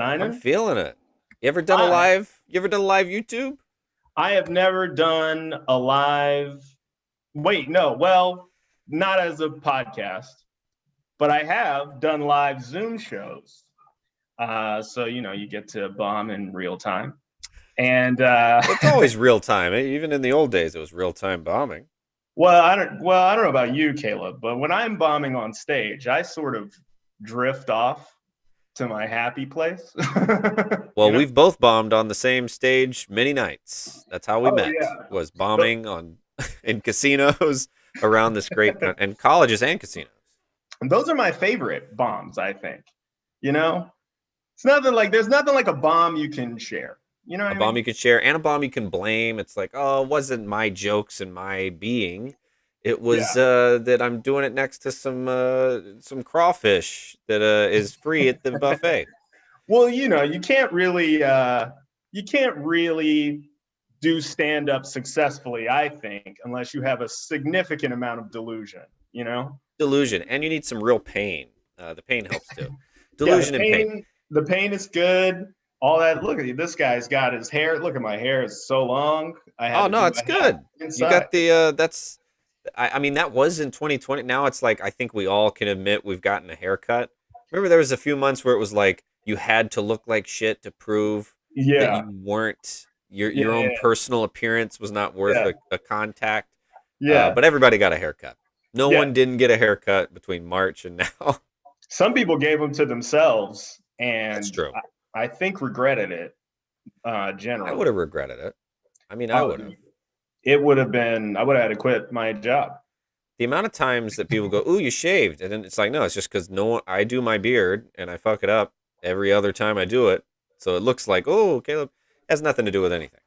I'm Synan. feeling it. You ever done a I live? You ever done a live YouTube? I have never done a live. Wait, no. Well, not as a podcast, but I have done live Zoom shows. So you get to bomb in real time, and Well, it's always real time. Even in the old days, it was real time bombing. I don't know about you, Caleb, but when I'm bombing on stage, I sort of drift off to my happy place. Well, we've both bombed on the same stage many nights. That's how we Oh met. yeah. Was bombing on in casinos around this and colleges and casinos. And those are my favorite bombs, I think. You know, there's nothing like a bomb you can share. You know what A I bomb mean? you can share and a bomb you can blame. It's like, oh, it wasn't my jokes and my being. It was Yeah. that I'm doing it next to some crawfish that is free at the buffet. Well, you can't really do stand up successfully, I think, unless you have a significant amount of delusion, you know? Delusion, and you need some real pain. The pain helps too. Yeah, the Delusion and pain. pain the pain is good. All that. Look at this guy's got his hair. Look at my hair. It's so long. I had Oh to no, do it's a hat good. You inside. got the that's. I mean, that was in 2020. Now it's like I think we all can admit we've gotten a haircut. Remember, there was a few months where it was like you had to look like shit to prove that Yeah. you weren't your own Yeah. personal appearance was not worth Yeah. a contact. Yeah. But everybody got a haircut. No Yeah. one didn't get a haircut between March and now. Some people gave them to themselves That's and true. I think regretted it I would have generally. regretted it. I mean, I Oh, would have. it would have been, I would have had to quit my job. The amount of times that people go, "Ooh, you shaved," and then it's like, no, it's just because no one. I do my beard and I fuck it up every other time I do it, so it looks like, oh, Caleb has nothing to do with anything.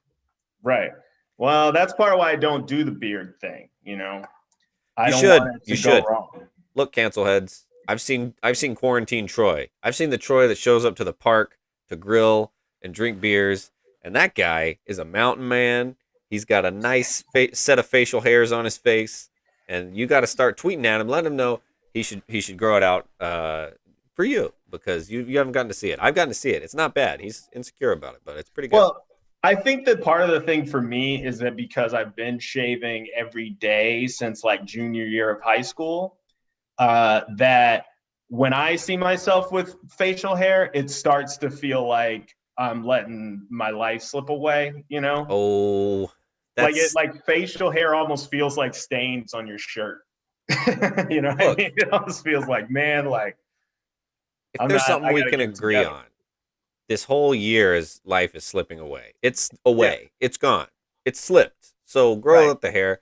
Right. Well, that's part of why I don't do the beard thing. I You don't want should. it You to go should wrong. look, cancel heads. I've seen quarantine Troy. I've seen the Troy that shows up to the park to grill and drink beers, and that guy is a mountain man. He's got a nice set of facial hairs on his face, and you got to start tweeting at him, letting him know he should grow it out for you because you haven't gotten to see it. I've gotten to see it. It's not bad. He's insecure about it, but it's pretty good. Well, I think that part of the thing for me is that because I've been shaving every day since like junior year of high school, that when I see myself with facial hair, it starts to feel like I'm letting my life slip away, you know? Oh, Like it that's like facial hair almost feels like stains on your shirt. You know what I look. mean? It almost feels like, man, like If there's something I we gotta can get it agree together. on, this whole year is life is slipping away. It's Yeah, away. It's gone. It's slipped. So grow right. out the hair.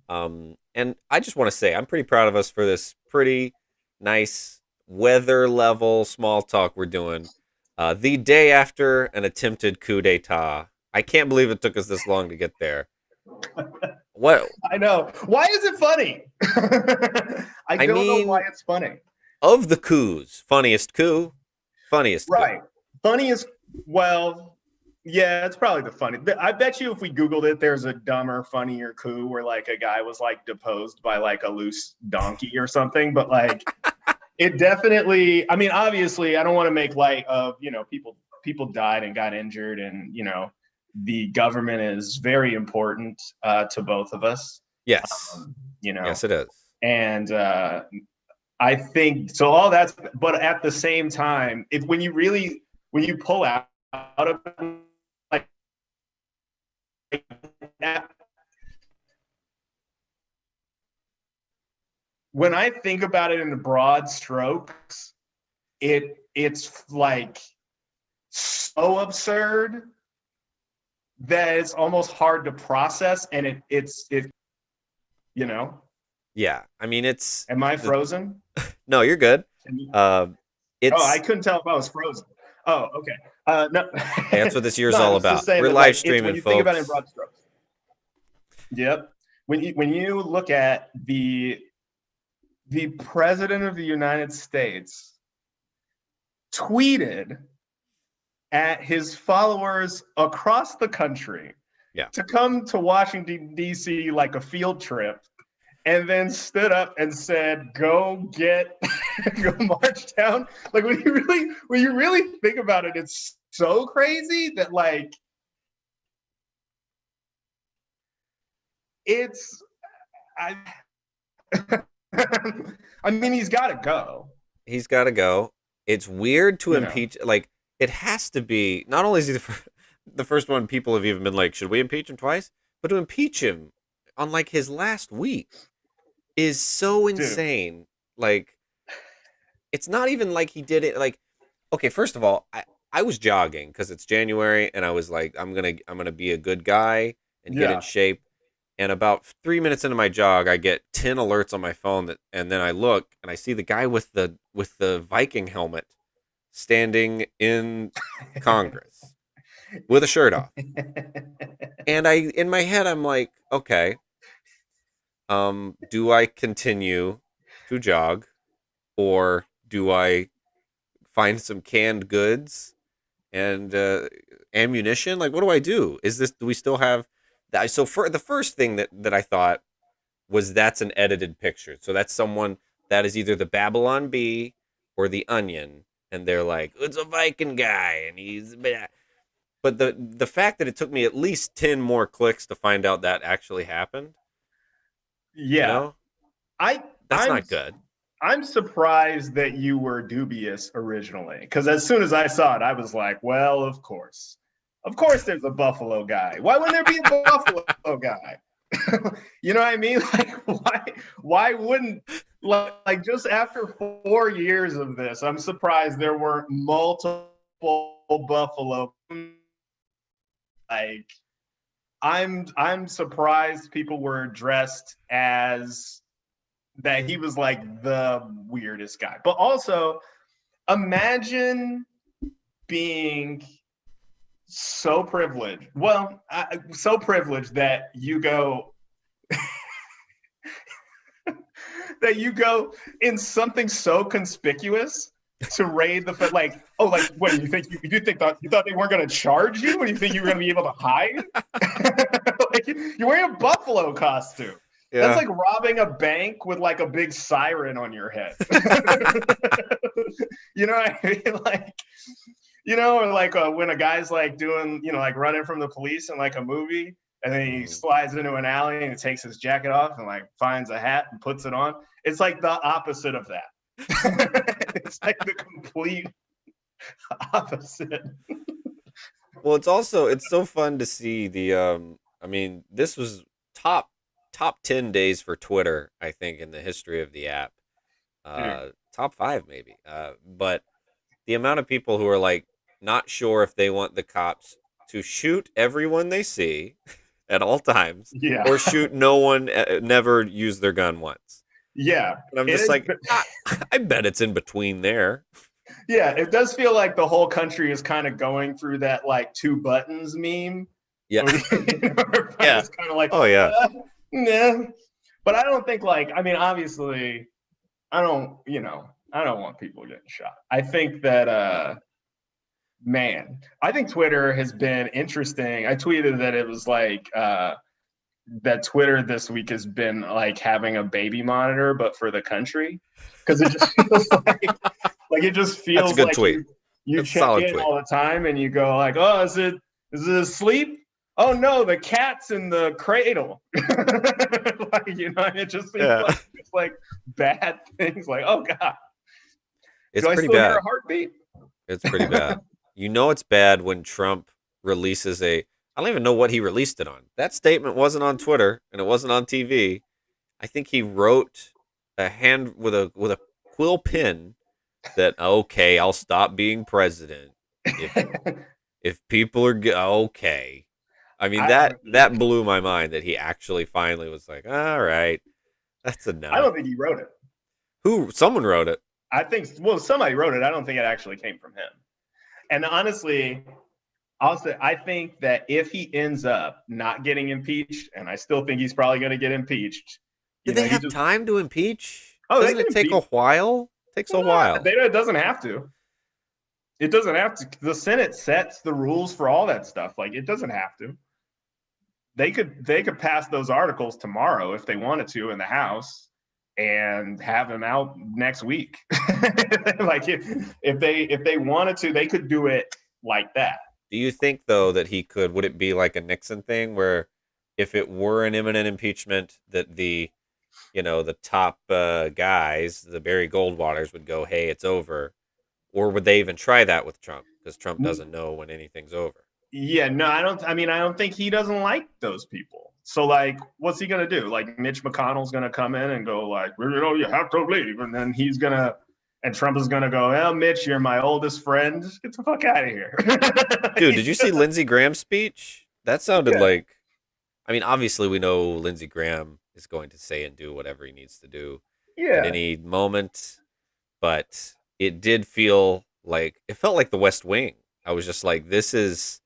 And I just want to say I'm pretty proud of us for this pretty nice weather level small talk we're doing. The day after an attempted coup d'état. I can't believe it took us this long to get there. What? I know. Why is it funny? I I don't know why mean, it's funny. of the coups, funniest coup, funniest coup. Right. Funny is, well, yeah, it's probably the funny. I bet you if we Googled it, there's a dumber, funnier coup where like a guy was like deposed by like a loose donkey or something. But like it definitely, I mean, obviously, I don't want to make light of, people died and got injured and, the government is very important to both of us, Yes. um, you know, Yes, it is. and I think so. All that's, but at the same time, if when you pull out of like that, when I think about it in broad strokes, it's like so absurd that it's almost hard to process, and it you know. Yeah. I mean, it's Am I the frozen? no, you're good. Uh, Oh, I it's couldn't tell if I was frozen. Oh, okay. No, Hey, that's what this year's no, I all was just about. saying We're that live like it's when streaming, you think about it in folks. broad strokes. Yep. When you look at the president of the United States tweeted at his followers across the country Yeah. to come to Washington D.C. like a field trip and then stood up and said, "Go get, go march down." Like when you really think about it, it's so crazy that like it's. I, I mean, he's got to go. He's got to go. It's weird to You know. impeach. Like, it has to be. Not only is he the first one people have even been like, should we impeach him twice? But to impeach him on like his last week is so Dude. insane. Like, it's not even like he did it. Like, okay, first of all, I was jogging because it's January, and I was like, I'm gonna be a good guy and get in Yeah. shape. And about 3 minutes into my jog, I get 10 alerts on my phone and then I look and I see the guy with the Viking helmet standing in Congress with a shirt off. And in my head I'm like, okay, do I continue to jog or do I find some canned goods and ammunition? Like, what do I do? Do we still have that? So for the first thing that I thought was that's an edited picture. So that's someone that is either the Babylon Bee or the Onion, and they're like, it's a Viking guy, and he's blah. But the fact that it took me at least 10 more clicks to find out that actually happened, you Yeah. know, I that's I'm not good. I'm surprised that you were dubious originally, because as soon as I saw it, I was like, well, of course. Of course there's a Buffalo guy. Why wouldn't there be a Buffalo guy? You know what I mean? Like, why wouldn't, like just after 4 years of this, I'm surprised there weren't multiple Buffalo. Like, I'm surprised people were dressed as that he was like the weirdest guy. But also, imagine being so privileged. Well, so privileged that you go that you go in something so conspicuous to raid the like. Oh, like what you thought they weren't going to charge you? What do you think you were going to be able to hide? Like, you're wearing a buffalo costume. That's Yeah. like robbing a bank with like a big siren on your head. You know what I mean? Like, you know, or like when a guy's like doing, you know, like running from the police in like a movie, and then he Mhm. slides into an alley and he takes his jacket off and like finds a hat and puts it on. It's like the opposite of that. It's like the complete opposite. Well, it's so fun to see I mean, this was top 10 days for Twitter, I think, in the history of the app. Dude. Top 5 maybe. But the amount of people who are like not sure if they want the cops to shoot everyone they see at all times Yeah. or shoot no one, never use their gun once. Yeah. And I'm It just is, like, I bet it's in between there. yeah, it does feel like the whole country is kind of going through that like two buttons meme. Yeah. Yeah. It's kind of like, Oh yeah. nah. But I don't think like, I mean, obviously, I don't, I don't want people getting shot. I think that man, I think Twitter has been interesting. I tweeted that it was like that Twitter this week has been like having a baby monitor, but for the country, because it just feels like it just That's a feels good like tweet. you That's a check solid in tweet. all the time and you go like, oh, is it asleep? Oh no, the cat's in the cradle. Like, you know, it just seems Yeah. like it's like bad things. Like, oh god, It's do I pretty still hear bad. a heartbeat? It's pretty bad. You know it's bad when Trump releases I don't even know what he released it on. That statement wasn't on Twitter and it wasn't on TV. I think he wrote a hand with a quill pen that okay, I'll stop being president if people are okay. I mean I, that blew my mind that he actually finally was like, all right, that's I enough. don't think he wrote it. Someone wrote it. I think, well, somebody wrote it. I don't think it actually came from him. And honestly, also, I think that if he ends up not getting impeached, and I still think he's probably going to get impeached, Did they have time to impeach? they Doesn't can it take a impeach. while? It takes a while. It doesn't have to. It doesn't have to. The Senate sets the rules for all that stuff. Like, it doesn't have to. they could pass those articles tomorrow if they wanted to in the House and have them out next week. Like if they wanted to, they could do it like that. Do you think though that he could? Would it be like a Nixon thing where, if it were an imminent impeachment, that the top guys, the Barry Goldwaters, would go, "Hey, it's over," or would they even try that with Trump? Because Trump doesn't know when anything's over. Yeah, no, I don't. I mean, I don't think he doesn't like those people. So, like, what's he gonna do? Like, Mitch McConnell's gonna come in and go, like, you have to leave, and then and Trump is gonna go, well, Mitch, you're my oldest friend. Just get the fuck out of here, Dude, did you see Lindsey Graham's speech? That sounded yeah, like, I mean, obviously we know Lindsey Graham is going to say and do whatever he needs to do at yeah. any moment, but it did feel like it felt like the West Wing. I was just like, this is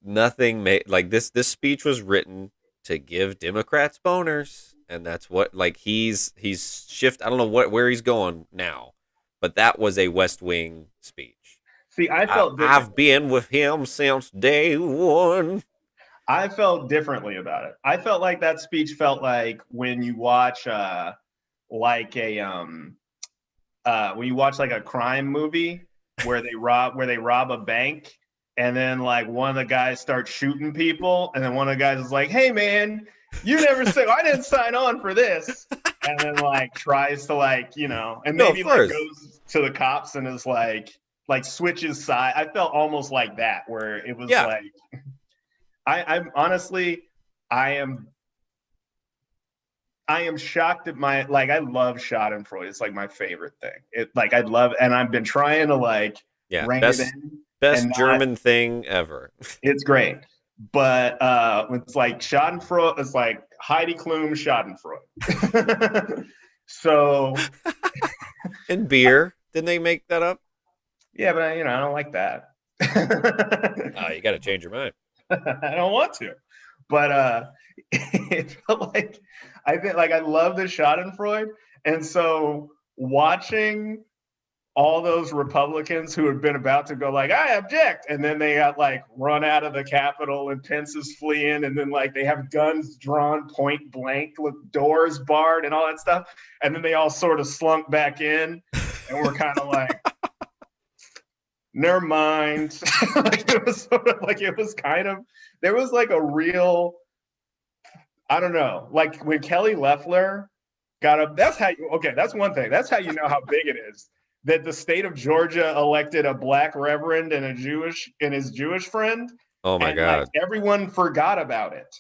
nothing made like this speech was written to give Democrats boners, and that's what, like, he's shift. I don't know where he's going now, but that was a West Wing speech. See, I felt I've differently. been with him since day one. I felt differently about it. I felt like that speech felt like when you watch like a when you watch like a crime movie where they rob a bank, and then like one of the guys starts shooting people, and then one of the guys is like, "Hey man, you never said I didn't sign on for this," and then like tries to and No, of maybe like course. goes to the cops and is like switches side. I felt almost like that where it was Yeah. like I'm honestly I am I am shocked at my like I love Schadenfreude. It's like my favorite thing. It like I love and I've been trying to like Yeah. rein it Best in best and not German thing ever. it's great. But it's like Schadenfreude, it's like Heidi Klum Schadenfreude. So And beer. Didn't they make that up? yeah, but I don't like that. You got to change your mind. I don't want to. But it felt like I think like I love the Schadenfreude. And so watching all those Republicans who had been about to go like, I object, and then they got like run out of the Capitol and Pence is fleeing, and then like they have guns drawn point blank with doors barred and all that stuff. And then they all sort of slunk back in and we're kind of like, never mind. Like it was sort of like it was kind of there was like a real I don't know, like when Kelly Loeffler got up. That's how you okay. That's one thing. That's how you know how big it is that the state of Georgia elected a black reverend and his Jewish friend, Oh my and like God. everyone forgot about it.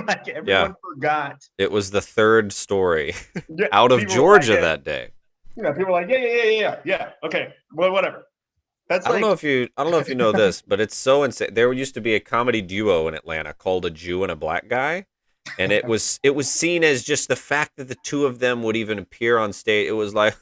Like Yeah. everyone forgot. It was the third story Yeah, out of people were like, Georgia yeah, that day. people were like, yeah. Okay, well, whatever. That's I don't know like, if you know this, but it's so insane. There used to be a comedy duo in Atlanta called A Jew and a Black Guy, and it was seen as just the fact that the two of them would even appear on stage. It was like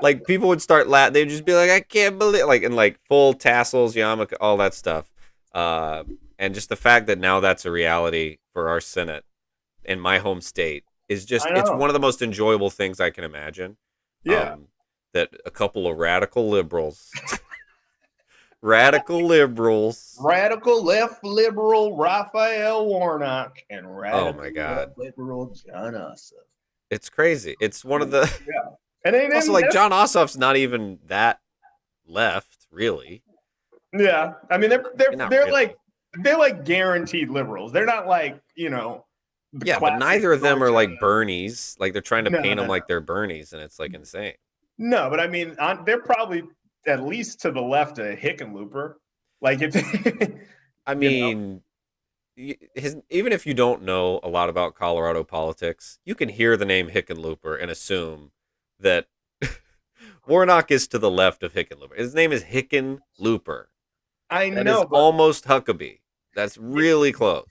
like people would start laughing. They'd just be like, I can't believe, like, in like full tassels, yarmulke, all that stuff. And just the fact that now that's a reality for our Senate in my home state is just, I it's know. one of the most enjoyable things I can imagine. Yeah. Um, that a couple of radical liberals. Radical left liberal Raphael Warnock and Oh my radical left God. liberal John Ossoff. It's crazy. It's one of the, Yeah. And then, also and like that's, John Ossoff's not even that left, really. yeah. I mean, I mean, not really. they're like guaranteed liberals. They're not like, the Yeah, but classic neither of them are Georgia. like Bernies. Like they're trying to No, paint no, them no. like they're Bernies, and it's like insane. No, but I mean, they're probably at least to the left of Hickenlooper. Like it's, I you know, mean, even if you don't know a lot about Colorado politics, you can hear the name Hickenlooper and assume that Warnock is to the left of Hickenlooper. His name is Hickenlooper. I That is know, but almost Huckabee. That's really close.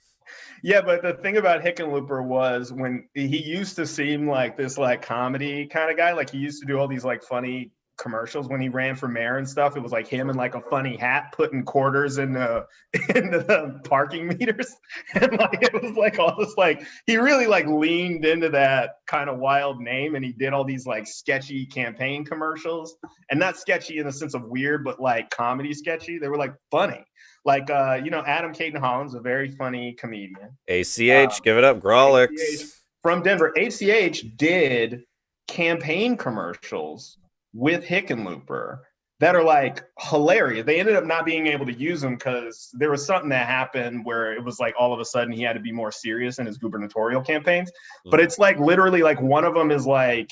yeah, but the thing about Hickenlooper was when he used to seem like this like comedy kind of guy. Like he used to do all these like funny commercials when he ran for mayor and stuff. It was like him in like a funny hat putting quarters in the into the parking meters, and like it was like all this like he really like leaned into that kind of wild name, and he did all these like sketchy campaign commercials, and not sketchy in the sense of weird, but like comedy sketchy. They were like funny. Like Adam Caton Holland's a very funny comedian. ACH, give it up, ACH Grawlix. from Denver. ACH did campaign commercials with Hickenlooper that are like hilarious. They ended up not being able to use them because there was something that happened where it was like all of a sudden he had to be more serious in his gubernatorial campaigns. But it's like literally like one of them is like,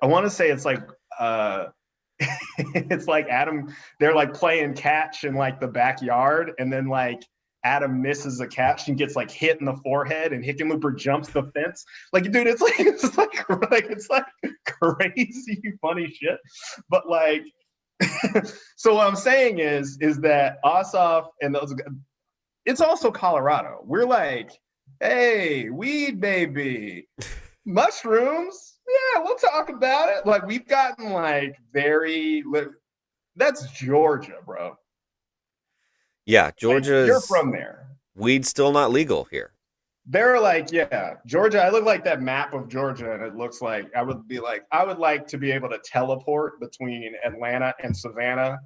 I want to say it's like it's like Adam, they're like playing catch in like the backyard, and then like Adam misses a catch and gets like hit in the forehead, and Hickenlooper jumps the fence. Like, dude, it's like crazy funny shit. But like, so what I'm saying is that Ossoff and those, it's also Colorado. We're like, hey, weed baby, mushrooms. Yeah, we'll talk about it. Like we've gotten like that's Georgia, bro. Yeah, Georgia's. You're from there. Weed's still not legal here. They're like, yeah, Georgia. I look like that map of Georgia, and it looks like I would like to be able to teleport between Atlanta and Savannah,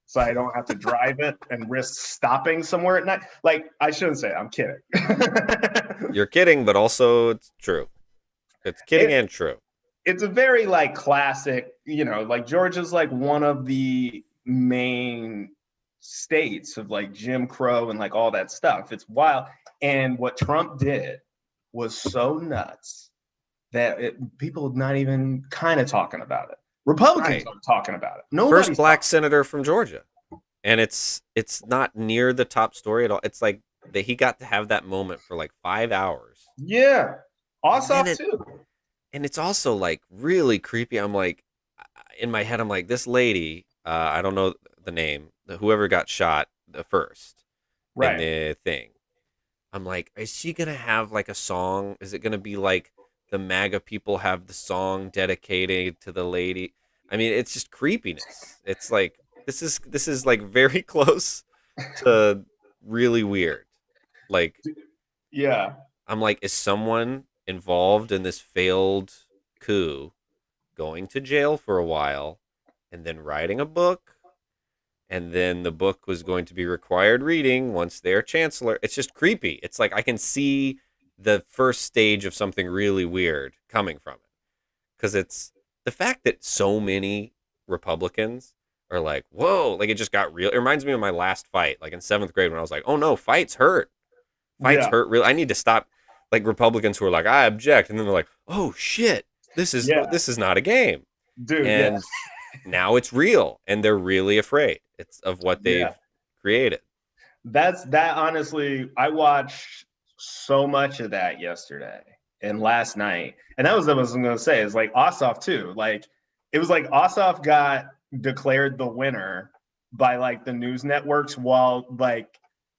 so I don't have to drive it and risk stopping somewhere at night. Like I shouldn't say it, I'm kidding. You're kidding, but also it's true. It's kidding and true. It's a very like classic, like Georgia's like one of the main states of like Jim Crow and like all that stuff. It's wild. And what Trump did was so nuts that people are not even kind of talking about it. Republicans aren't talking about it. Nobody's first black senator from Georgia. And it's not near the top story at all. It's like that he got to have that moment for like 5 hours. Yeah. Ossoff too. And it's also like really creepy. I'm like, in my head, I'm like, this lady, I don't know the name, whoever got shot the first in the thing. I'm like, is she going to have like a song? Is it going to be like the MAGA people have the song dedicated to the lady? I mean, it's just creepiness. It's like, this is like very close to really weird. Like, yeah. I'm like, is someone involved in this failed coup going to jail for a while and then writing a book, and then the book was going to be required reading once they're chancellor? It's just creepy. It's like I can see the first stage of something really weird coming from it, because it's the fact that so many Republicans are like, whoa, like it just got real. It reminds me of my last fight, like in 7th grade, when I was like, oh no, fights hurt. Fights hurt really. I need to stop. Like Republicans who are like, I object, and then they're like, oh shit, this is not a game, dude. And now it's real, and they're really afraid. It's of what they've created. That honestly, I watched so much of that yesterday and last night, and that was what I was gonna say. It's like Ossoff too. Like it was like Ossoff got declared the winner by like the news networks, while like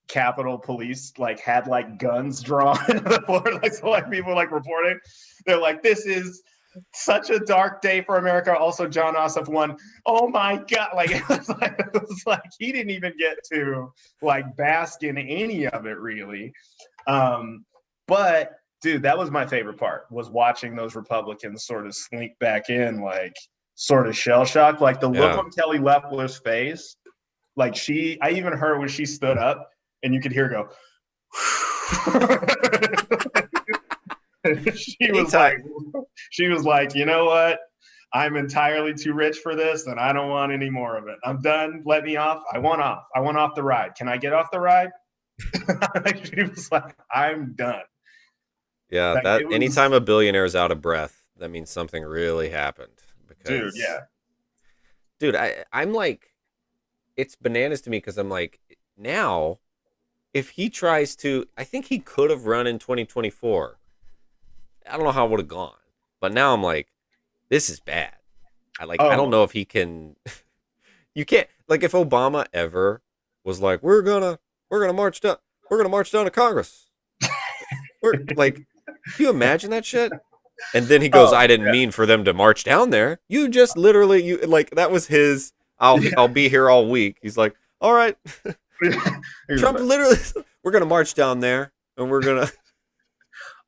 Capitol Police like had like guns drawn in the floor, like so like people like reporting. They're like, this is such a dark day for America. Also, John Ossoff won. Oh my god! Like it was like he didn't even get to like bask in any of it really. But dude, that was my favorite part, was watching those Republicans sort of slink back in, like sort of shell shocked. Like the look on Kelly Loeffler's face, like I even heard when she stood up, and you could hear her go. she was like, you know what? I'm entirely too rich for this, and I don't want any more of it. I'm done. Let me off. I want off. I want off the ride. Can I get off the ride? She was like, I'm done. Yeah, like, anytime a billionaire is out of breath, that means something really happened. Because, dude, I'm like, it's bananas to me, because I'm like, now, if he tries to, I think he could have run in 2024. I don't know how it would have gone, but now I'm like, this is bad. I don't know if he can. You can't, like, if Obama ever was like, we're gonna march down to Congress. We're like, can you imagine that shit? And then he goes, Oh, "I didn't mean for them to march down there. You just literally, you like that was his. I'll yeah. be here all week." He's like, "All right." He was Trump like, literally, we're gonna march down there, and we're gonna.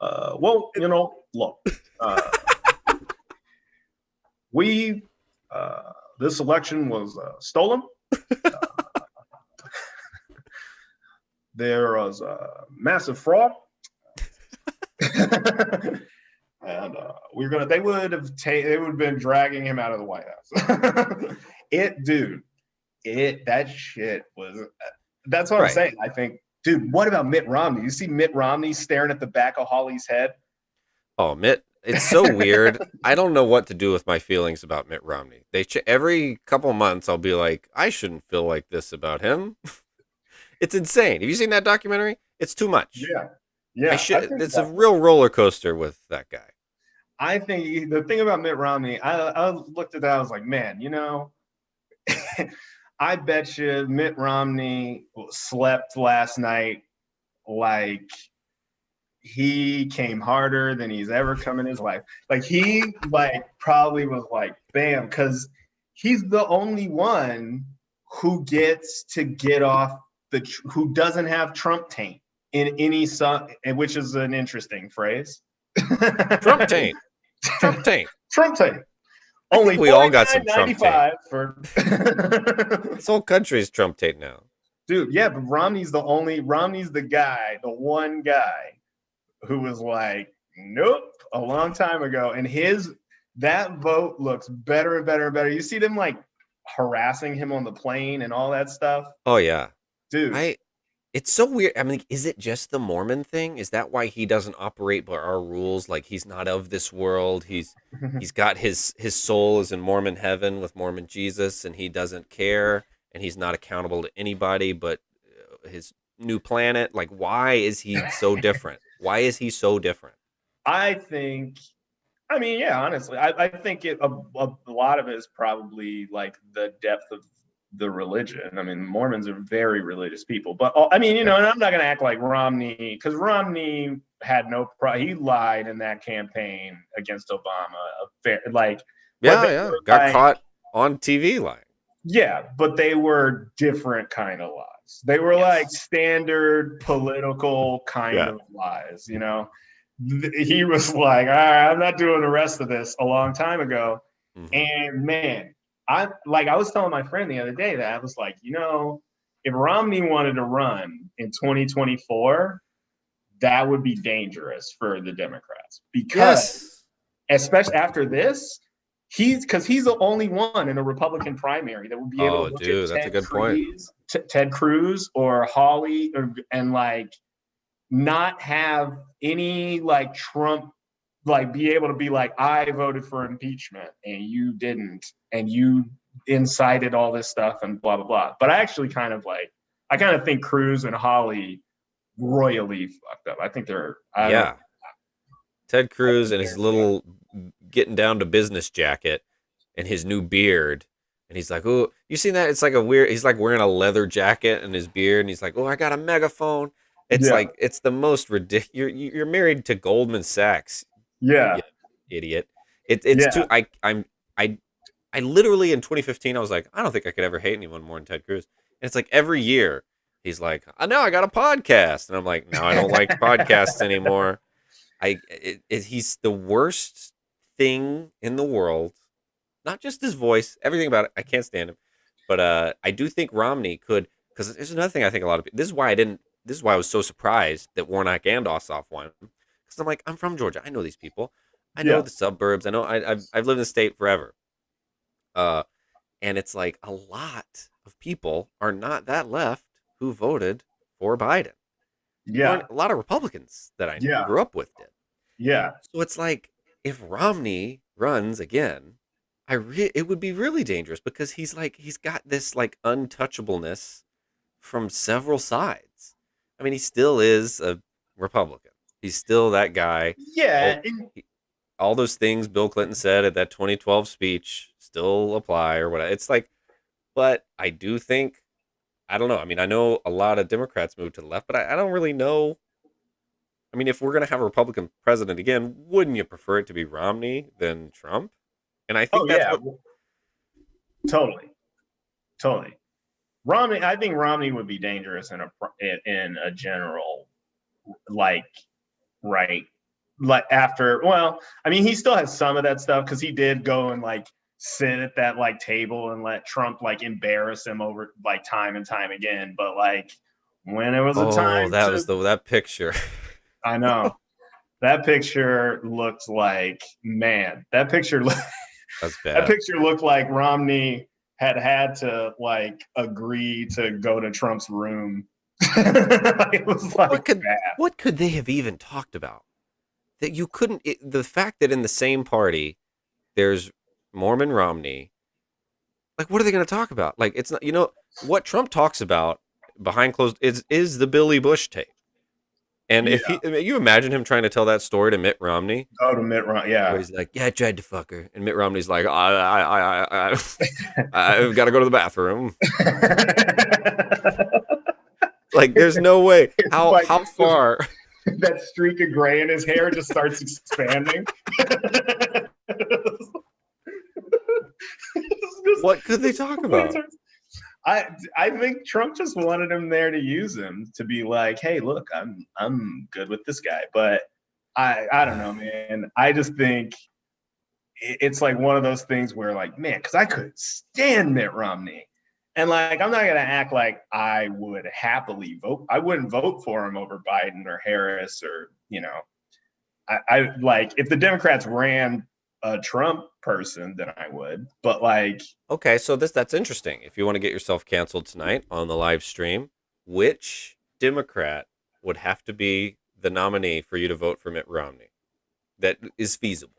well, look, uh, we this election was stolen. There was massive fraud, and we're gonna. They would have been dragging him out of the White House. Dude, that shit was. That's what I'm Right. saying. I think, dude. What about Mitt Romney? You see Mitt Romney staring at the back of Hawley's head. Oh, Mitt, it's so weird. I don't know what to do with my feelings about Mitt Romney. Every couple months, I'll be like, I shouldn't feel like this about him. It's insane. Have you seen that documentary? It's too much. Yeah, I yeah. should. It's a real roller coaster with that guy. I think the thing about Mitt Romney, I looked at that. I was like, man, I bet you Mitt Romney slept last night like he came harder than he's ever come in his life. Like he probably was like, bam, because he's the only one who gets to get off who doesn't have Trump taint in any song, which is an interesting phrase. Trump taint. Trump taint. Trump taint. I Only think we all got some Trump taint. $49.95 for This whole country's Trump taint now. dude. Yeah, but Romney's the guy, the one guy who was like, nope, a long time ago. And that vote looks better and better and better. You see them like harassing him on the plane and all that stuff. Oh yeah. Dude. It's so weird. I mean, is it just the Mormon thing? Is that why he doesn't operate by our rules? Like he's not of this world. He's got his soul is in Mormon heaven with Mormon Jesus, and he doesn't care, and he's not accountable to anybody but his new planet. Like, why is he so different? Why is he so different? I mean, yeah, honestly, I think a lot of it is probably like the depth of the religion. I mean, Mormons are very religious people, but I mean, and I'm not going to act like Romney, because Romney had he lied in that campaign against Obama. Yeah. Got caught on TV lying. Yeah, but they were different kind of lies. They were like standard political kind of lies, He was like, all right, I'm not doing the rest of this a long time ago. Mm-hmm. And man, I was telling my friend the other day that I was like, if Romney wanted to run in 2024, that would be dangerous for the Democrats, because especially after this, he's the only one in a Republican primary that would be able to look at that's a good point. Ted Cruz or Hawley and not have any Trump be able to be like, I voted for impeachment and you didn't, and you incited all this stuff and blah blah blah. But I actually kind of think Cruz and Hawley royally fucked up. I think they're Ted Cruz and his little getting down to business jacket and his new beard. And he's like, oh, you seen that? It's like he's like wearing a leather jacket and his beard. And he's like, oh, I got a megaphone. It's like, it's the most ridiculous. You're married to Goldman Sachs. Yeah. Idiot. It's too, I literally in 2015, I was like, I don't think I could ever hate anyone more than Ted Cruz. And it's like every year he's like, I know I got a podcast. And I'm like, no, I don't like podcasts anymore. He's the worst thing in the world. Not just his voice, everything about it. I can't stand him. But I do think Romney could, because there's another thing I think a lot of people, this is why I was so surprised that Warnock and Ossoff won. Because I'm like, I'm from Georgia. I know these people. I know the suburbs. I know I've lived in the state forever. And it's like a lot of people are not that left who voted for Biden. Yeah. A lot of Republicans that I grew up with did. Yeah. So it's like, if Romney runs again, it would be really dangerous, because he's got this like untouchableness from several sides. I mean, he still is a Republican. He's still that guy. Yeah. All those things Bill Clinton said at that 2012 speech still apply or whatever. It's like, but I do think, I don't know. I mean, I know a lot of Democrats moved to the left, but I don't really know. I mean, if we're gonna have a Republican president again, wouldn't you prefer it to be Romney than Trump? And I Oh think that's yeah, what. totally, totally. Romney, I think Romney would be dangerous in a general, like, right, like after. Well, I mean, he still has some of that stuff because he did go and like sit at that like table and let Trump like embarrass him over like time and time again. But like when it was a Oh, time that to, was that picture. I know that picture looked like, man, That's that bad. picture looked like Romney had to like agree to go to Trump's room. It was like What could bad. what could they have even talked about? That you couldn't. The fact that in the same party there's Mormon Romney. Like, what are they going to talk about? Like, it's not. What Trump talks about behind closed is the Billy Bush tape. And if Yeah. he, I mean, you imagine him trying to tell that story to Mitt Romney, Go to Mitt Romney. where Yeah. he's like, "Yeah, I tried to fuck her," and Mitt Romney's like, I've got to go to the bathroom." Like, there's no way. It's How like how far? that streak of gray in his hair just starts expanding. What could they talk about? I think Trump just wanted him there to use him to be like, hey, look, I'm good with this guy. But I don't know, man. I just think it's like one of those things where like, man, because I could stand Mitt Romney. And like, I'm not gonna act like I would happily vote. I wouldn't vote for him over Biden or Harris or, I like if the Democrats ran a Trump person, then I would. But like, Okay, so that's interesting. If you want to get yourself canceled tonight on the live stream, which Democrat would have to be the nominee for you to vote for Mitt Romney? That is feasible.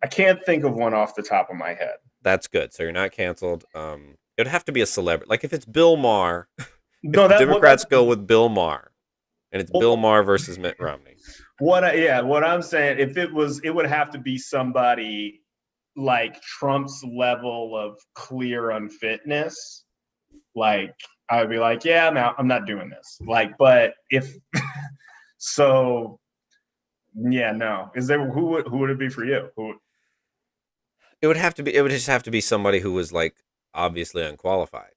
I can't think of one off the top of my head. That's good. So you're not canceled. It would have to be a celebrity. Like if it's Bill Maher, if No, the that well, that's Democrats go with Bill Maher, and it's Bill well, Maher versus Mitt Romney. what I'm saying, if it would have to be somebody like Trump's level of clear unfitness. Like I'd be like, yeah, I'm not doing this. Like, but if so, yeah, no. Is there who would it be for you? Who? It would have to be. It would just have to be somebody who was like obviously unqualified,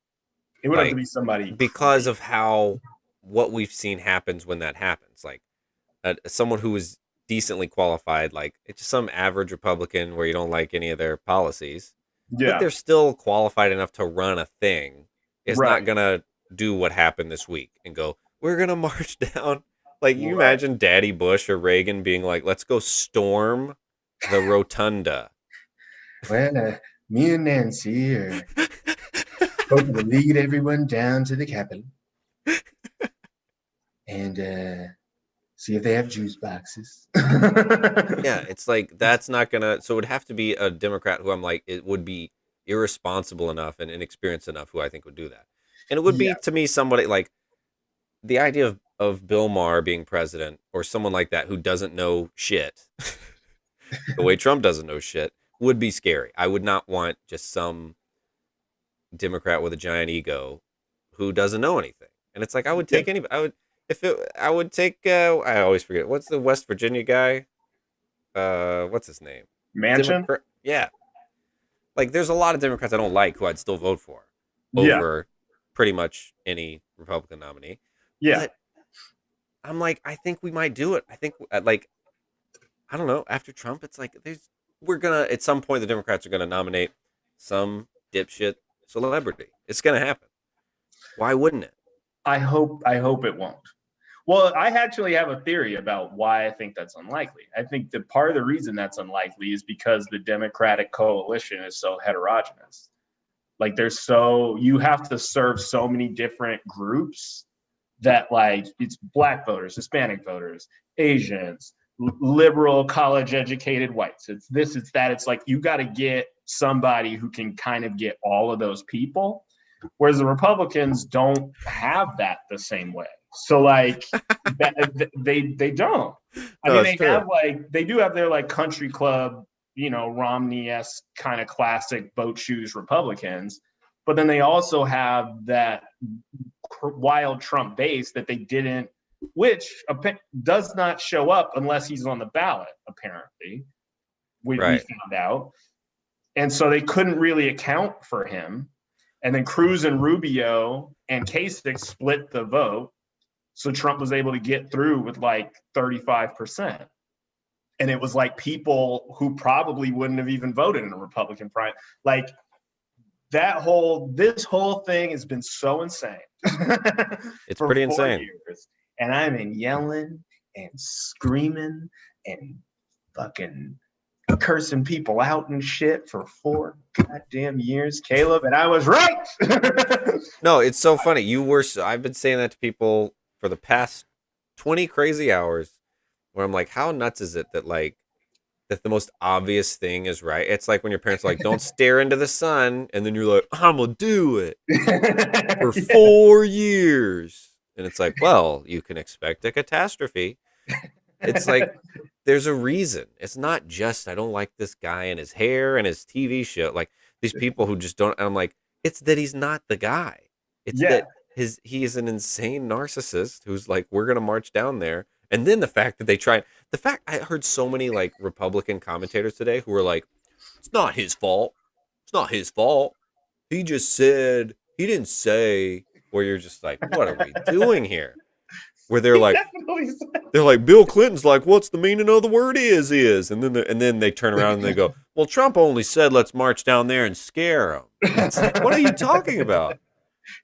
It would have to like be somebody because crazy. of how what we've seen happens when that happens. Like someone who is decently qualified, like it's just some average Republican where you don't like any of their policies, but Yeah, they're still qualified enough to run a thing. Is not right, gonna do what happened this week and go, we're gonna march down. Like you right. imagine Daddy Bush or Reagan being like, let's go storm the rotunda. Well, me and Nancy are hoping to lead everyone down to the Capitol and see if they have juice boxes. Yeah, it's like that's not gonna. So it would have to be a Democrat who I'm like, it would be irresponsible enough and inexperienced enough who I think would do that. And it would be Yeah, to me somebody like the idea of Bill Maher being president or someone like that who doesn't know shit, the way Trump doesn't know shit, would be scary. I would not want just some Democrat with a giant ego who doesn't know anything. And it's like I would yeah. take any. I would if it. I would take. I always forget what's the West Virginia guy. What's his name? Mansion. Democrat. Yeah, like there's a lot of Democrats I don't like who I'd still vote for Yeah, over pretty much any Republican nominee. yeah. But I'm like, I think we might do it. I think like I don't know. After Trump, it's like we're gonna at some point the Democrats are gonna nominate some dipshit celebrity. It's gonna happen. Why wouldn't it? I hope it won't. Well, I actually have a theory about why I think that's unlikely. I think that part of the reason that's unlikely is because the Democratic coalition is so heterogeneous. Like you have to serve so many different groups that like it's black voters, Hispanic voters, Asians, liberal college educated whites. It's this, it's that. It's like you got to get somebody who can kind of get all of those people. Whereas the Republicans don't have that the same way. So like that they don't. I No, mean, it's true. they do have their like country club, Romney-esque kind of classic boat shoes Republicans. But then they also have that wild Trump base that they didn't, which does not show up unless he's on the ballot, apparently. We Right. found out. And so they couldn't really account for him. And then Cruz and Rubio and Kasich split the vote. So Trump was able to get through with like 35%. And it was like people who probably wouldn't have even voted in a Republican primary. Like this whole thing has been so insane. It's pretty insane. Years. And I've been yelling and screaming and fucking cursing people out and shit for 4 goddamn years, Caleb, and I was right. No, it's so funny. I've been saying that to people for the past 20 crazy hours where I'm like, how nuts is it that the most obvious thing is right? It's like when your parents are like, don't stare into the sun, and then you're like, I'm gonna do it for 4 years. And it's like, well, you can expect a catastrophe. It's like, there's a reason. It's not just I don't like this guy and his hair and his TV show. Like these people who just don't. I'm like, it's that he's not the guy. It's that he is an insane narcissist who's like, we're gonna march down there. And then the fact that I heard so many like Republican commentators today who were like, it's not his fault. It's not his fault. He just said he didn't say. Where you're just like, what are we doing here? Where they're like, Bill Clinton's like, what's the meaning of the word is, and then they turn around and they go, well, Trump only said let's march down there and scare him. It's like, what are you talking about?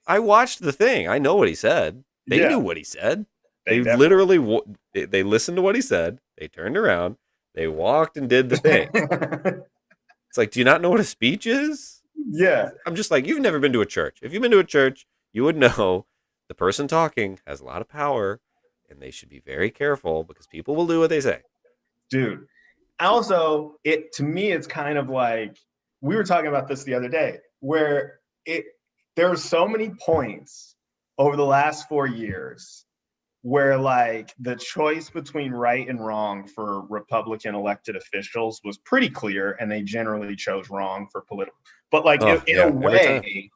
I watched the thing. I know what he said. They knew what he said. They literally they listened to what he said. They turned around. They walked and did the thing. It's like, do you not know what a speech is? Yeah. I'm just like, you've never been to a church. If you've been to a church, you would know the person talking has a lot of power and they should be very careful because people will do what they say. Dude. Also, to me, it's kind of like, we were talking about this the other day, where there are so many points over the last 4 years where like the choice between right and wrong for Republican elected officials was pretty clear, and they generally chose wrong for political. But like in a way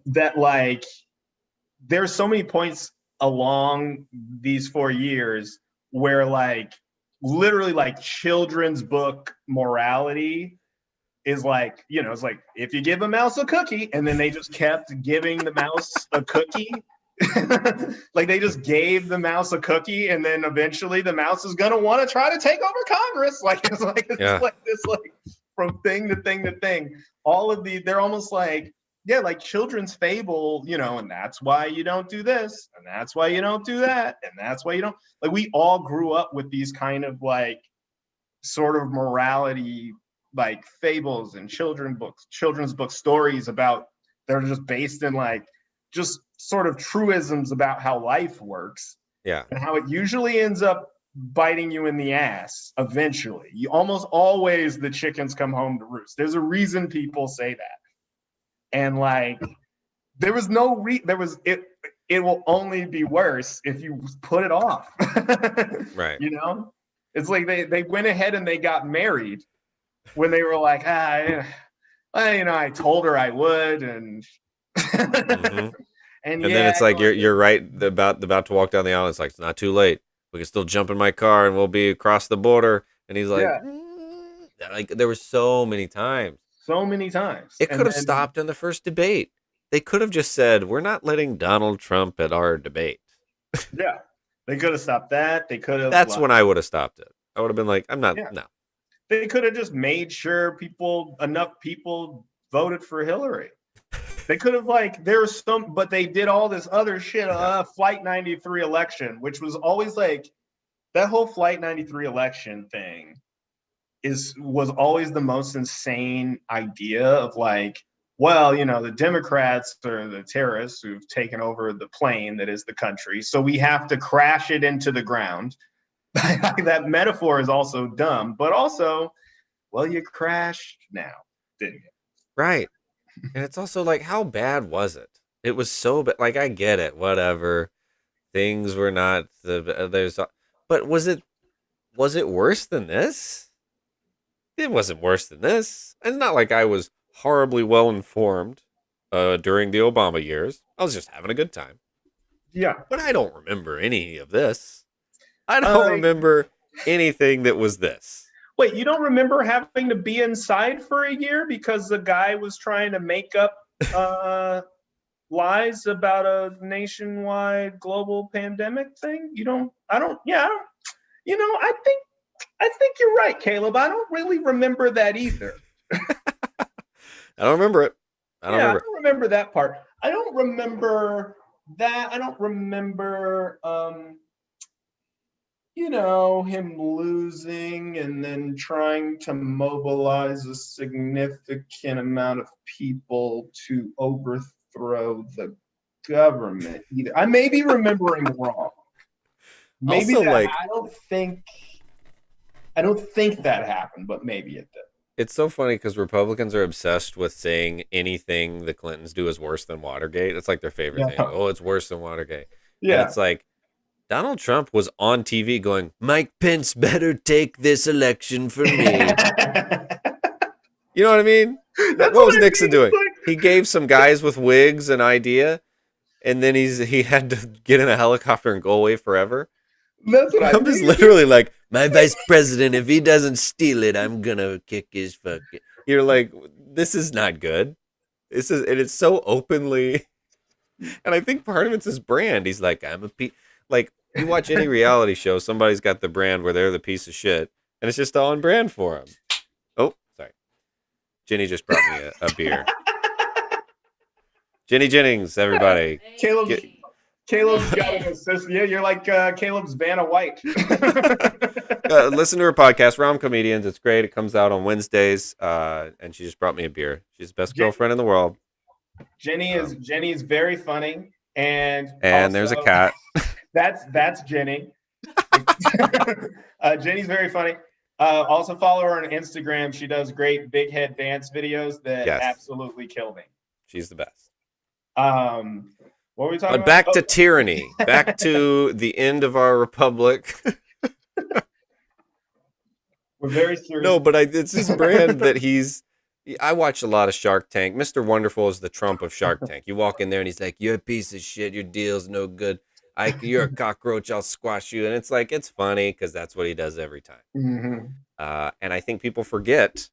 that like there's so many points along these 4 years where like literally like children's book morality is like, it's like if you give a mouse a cookie, and then they just kept giving the mouse a cookie. Like they just gave the mouse a cookie, and then eventually the mouse is gonna want to try to take over Congress. Like it's like this like from thing to thing to thing. All of they're almost like like children's fable, and that's why you don't do this, and that's why you don't do that, and that's why you don't. Like we all grew up with these kind of like sort of morality like fables and children's book stories about they're just based in like just sort of truisms about how life works. Yeah. And how it usually ends up biting you in the ass eventually. You almost always the chickens come home to roost. There's a reason people say that. And like there was no it will only be worse if you put it off. Right. It's like they went ahead and they got married when they were like, I told her I would, and mm-hmm. And then it's like you're right about to walk down the aisle. It's like, it's not too late. We can still jump in my car and we'll be across the border. And he's like, like there were so many times. It could have stopped in the first debate. They could have just said, we're not letting Donald Trump at our debate. Yeah, they could have stopped that. They could have. That's when I would have stopped it. I would have been like, I'm not. No. They could have just made sure enough people voted for Hillary. They could have but they did all this other shit. Flight 93 election, which was always like that whole Flight 93 election thing was always the most insane idea of like, well, the Democrats are the terrorists who've taken over the plane that is the country, so we have to crash it into the ground. That metaphor is also dumb, but also, well, you crashed now, didn't you? Right. And it's also like, how bad was it? It was so bad. Like, I get it, whatever. Things were not but was it worse than this? It wasn't worse than this. It's not like I was horribly well informed during the Obama years. I was just having a good time. Yeah. But I don't remember any of this. I don't Uh, remember anything that was this. Wait, you don't remember having to be inside for a year because the guy was trying to make up uh, lies about a nationwide global pandemic thing? You don't, I don't, yeah, I don't, I think you're right, Caleb. I don't really remember that either. I don't remember it. I don't Yeah, I remember it. don't remember that part. I don't remember that. I don't remember him losing and then trying to mobilize a significant amount of people to overthrow the government either. I may be remembering wrong. Maybe Also, that like, I don't think that happened, but maybe it did. it's so funny because Republicans are obsessed with saying anything the Clintons do is worse than Watergate. It's like their favorite thing. Yeah. Oh, it's worse than Watergate. And Yeah. it's like, Donald Trump was on TV going, Mike Pence better take this election for me. You know what I mean? What was Nixon doing? He gave some guys with wigs an idea, and then he had to get in a helicopter and go away forever. That's what Trump is literally like, my vice president, if he doesn't steal it, I'm gonna kick his fucking. You're like, this is not good. And it's so openly, and I think part of it's his brand. He's like, like, you watch any reality show, somebody's got the brand where they're the piece of shit, and it's just all on brand for him. Oh, sorry. Jenny just brought me a beer. Jenny Jennings, everybody. Caleb's got an assist. Yeah, you're like Caleb's Vanna White. Listen to her podcast, Rom Comedians. It's great. It comes out on Wednesdays, and she just brought me a beer. She's the best girlfriend in the world. Jenny is very funny, and also, there's a cat. That's Jenny. Jenny's very funny. Also follow her on Instagram. She does great big head dance videos that absolutely kill me. She's the best. What were we talking about? Back to tyranny. Back to the end of our republic. We're very serious. No, but it's his brand that I watch a lot of Shark Tank. Mr. Wonderful is the Trump of Shark Tank. You walk in there and he's like, you're a piece of shit. Your deal's no good. You're a cockroach. I'll squash you. And it's like, it's funny because that's what he does every time. Mm-hmm. And I think people forget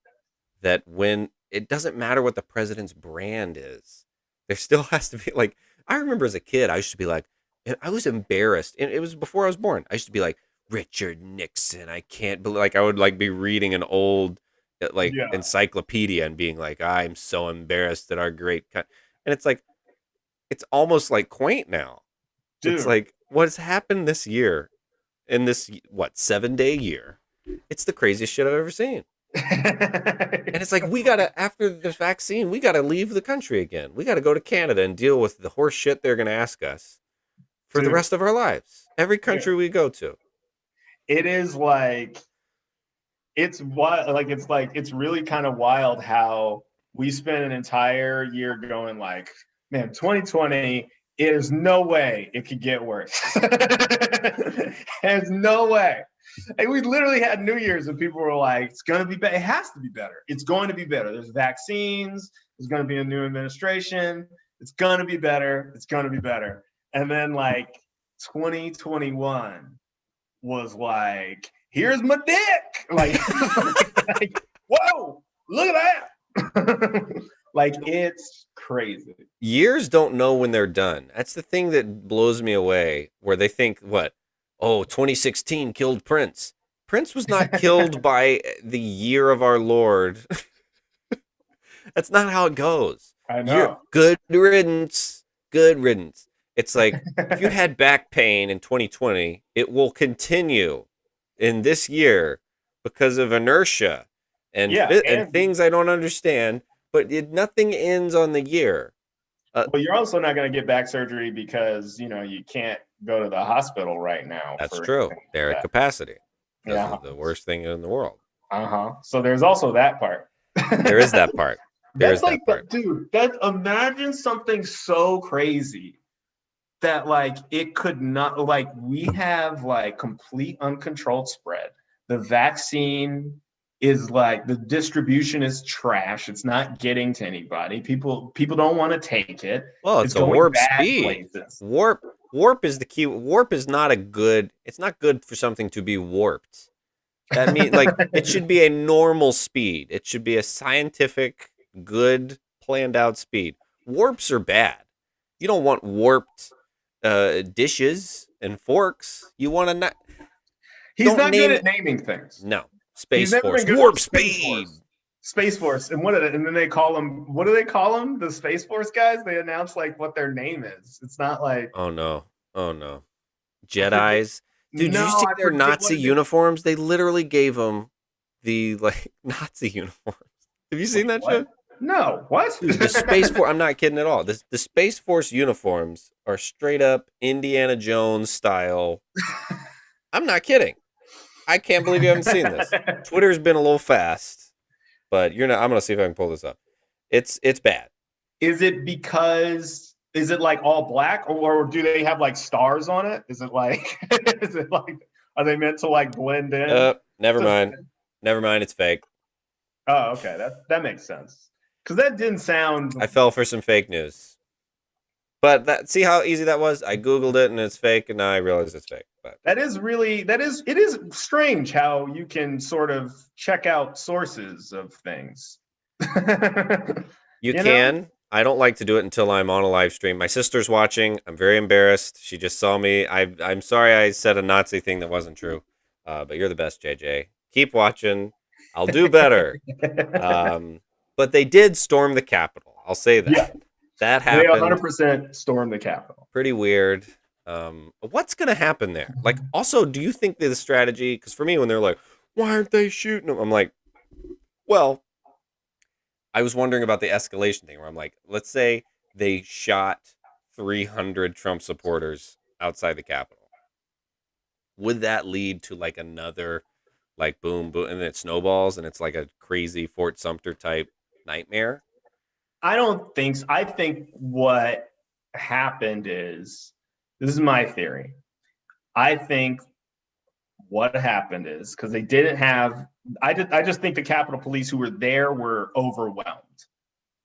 that when it doesn't matter what the president's brand is, there still has to be, like, I remember as a kid, I used to be like, I was embarrassed. And it was before I was born. I used to be like, Richard Nixon. I can't believe, like, I would like be reading an old encyclopedia and being like, I'm so embarrassed that our great and it's like, it's almost like quaint now. Dude. It's like, what's happened this year in this 7-day year? It's the craziest shit I've ever seen. And it's like, after the vaccine, we got to leave the country again. We got to go to Canada and deal with the horse shit they're going to ask us for the rest of our lives. Every country we go to. It is like, it's wild. Like, it's really kind of wild how we spent an entire year going like, man, 2020, there's no way it could get worse. There's no way. And we literally had New Year's and people were like, it's going to be better. It has to be better. It's going to be better. There's vaccines. There's going to be a new administration. It's going to be better. It's going to be better. And then like 2021 was like, here's my dick. Like whoa, look at that. Like, it's crazy. Years don't know when they're done. That's the thing that blows me away, where they think, 2016 killed Prince. Prince was not killed by the year of our Lord. That's not how it goes. I know. Good riddance. Good riddance. It's like, if you had back pain in 2020, it will continue in this year because of inertia and things I don't understand. But nothing ends on the year. Well, you're also not going to get back surgery because, you can't go to the hospital right now. That's true. They're at capacity. This is the worst thing in the world. So there's also that part. There is that part. Dude, imagine something so crazy that like it could not, like, we have like complete uncontrolled spread. The vaccine is like the distribution is trash. It's not getting to anybody. People don't want to take it. Well, It's it's a going warp bad speed. places. Warp is the key. Warp is not a good. It's not good for something to be warped. That means like it should be a normal speed. It should be a scientific, good, planned out speed. Warps are bad. You don't want warped dishes and forks. You want to not. He's Don't not good name at naming things. no He's Space never Force been good warp at Space speed. Force. Space Force. And and then they call them, what do they call them? The Space Force guys? They announce like what their name is. It's not like, Oh no! Oh no! I forget. Jedis, dude. Did No, you see I their forget what Nazi it is. uniforms? They literally gave them the like Nazi uniforms. Have you seen Wait, that what? shit? No, what? Dude, the Space Force. I'm not kidding at all. The Space Force uniforms are straight up Indiana Jones style. I'm not kidding. I can't believe you haven't seen this. Twitter's been a little fast, but you're not. I'm gonna see if I can pull this up. It's bad. Is it because, is it like all black, or do they have like stars on it? Is it like, is it like, are they meant to like blend in? Never mind. Never mind. It's fake. Oh, okay. That makes sense. Because that didn't sound. I fell for some fake news. But see how easy that was? I Googled it and it's fake, and now I realize it's fake. But It is strange how you can sort of check out sources of things. you know? can. I don't like to do it until I'm on a live stream. My sister's watching. I'm very embarrassed. She just saw me. I'm sorry I said a Nazi thing that wasn't true. But you're the best, JJ. Keep watching. I'll do better. But they did storm the Capitol. I'll say that. Yeah. That They happened. 100% stormed the Capitol. Pretty weird. What's going to happen there? Like, also, do you think the strategy, because for me, when they're like, why aren't they shooting them? I'm like, well, I was wondering about the escalation thing where I'm like, let's say they shot 300 Trump supporters outside the Capitol. Would that lead to like another, like, boom, boom, and then it snowballs and it's like a crazy Fort Sumter type nightmare? I don't think so. I think what happened is, this is my theory. I think what happened is, because they didn't have, I just think the Capitol Police who were there were overwhelmed.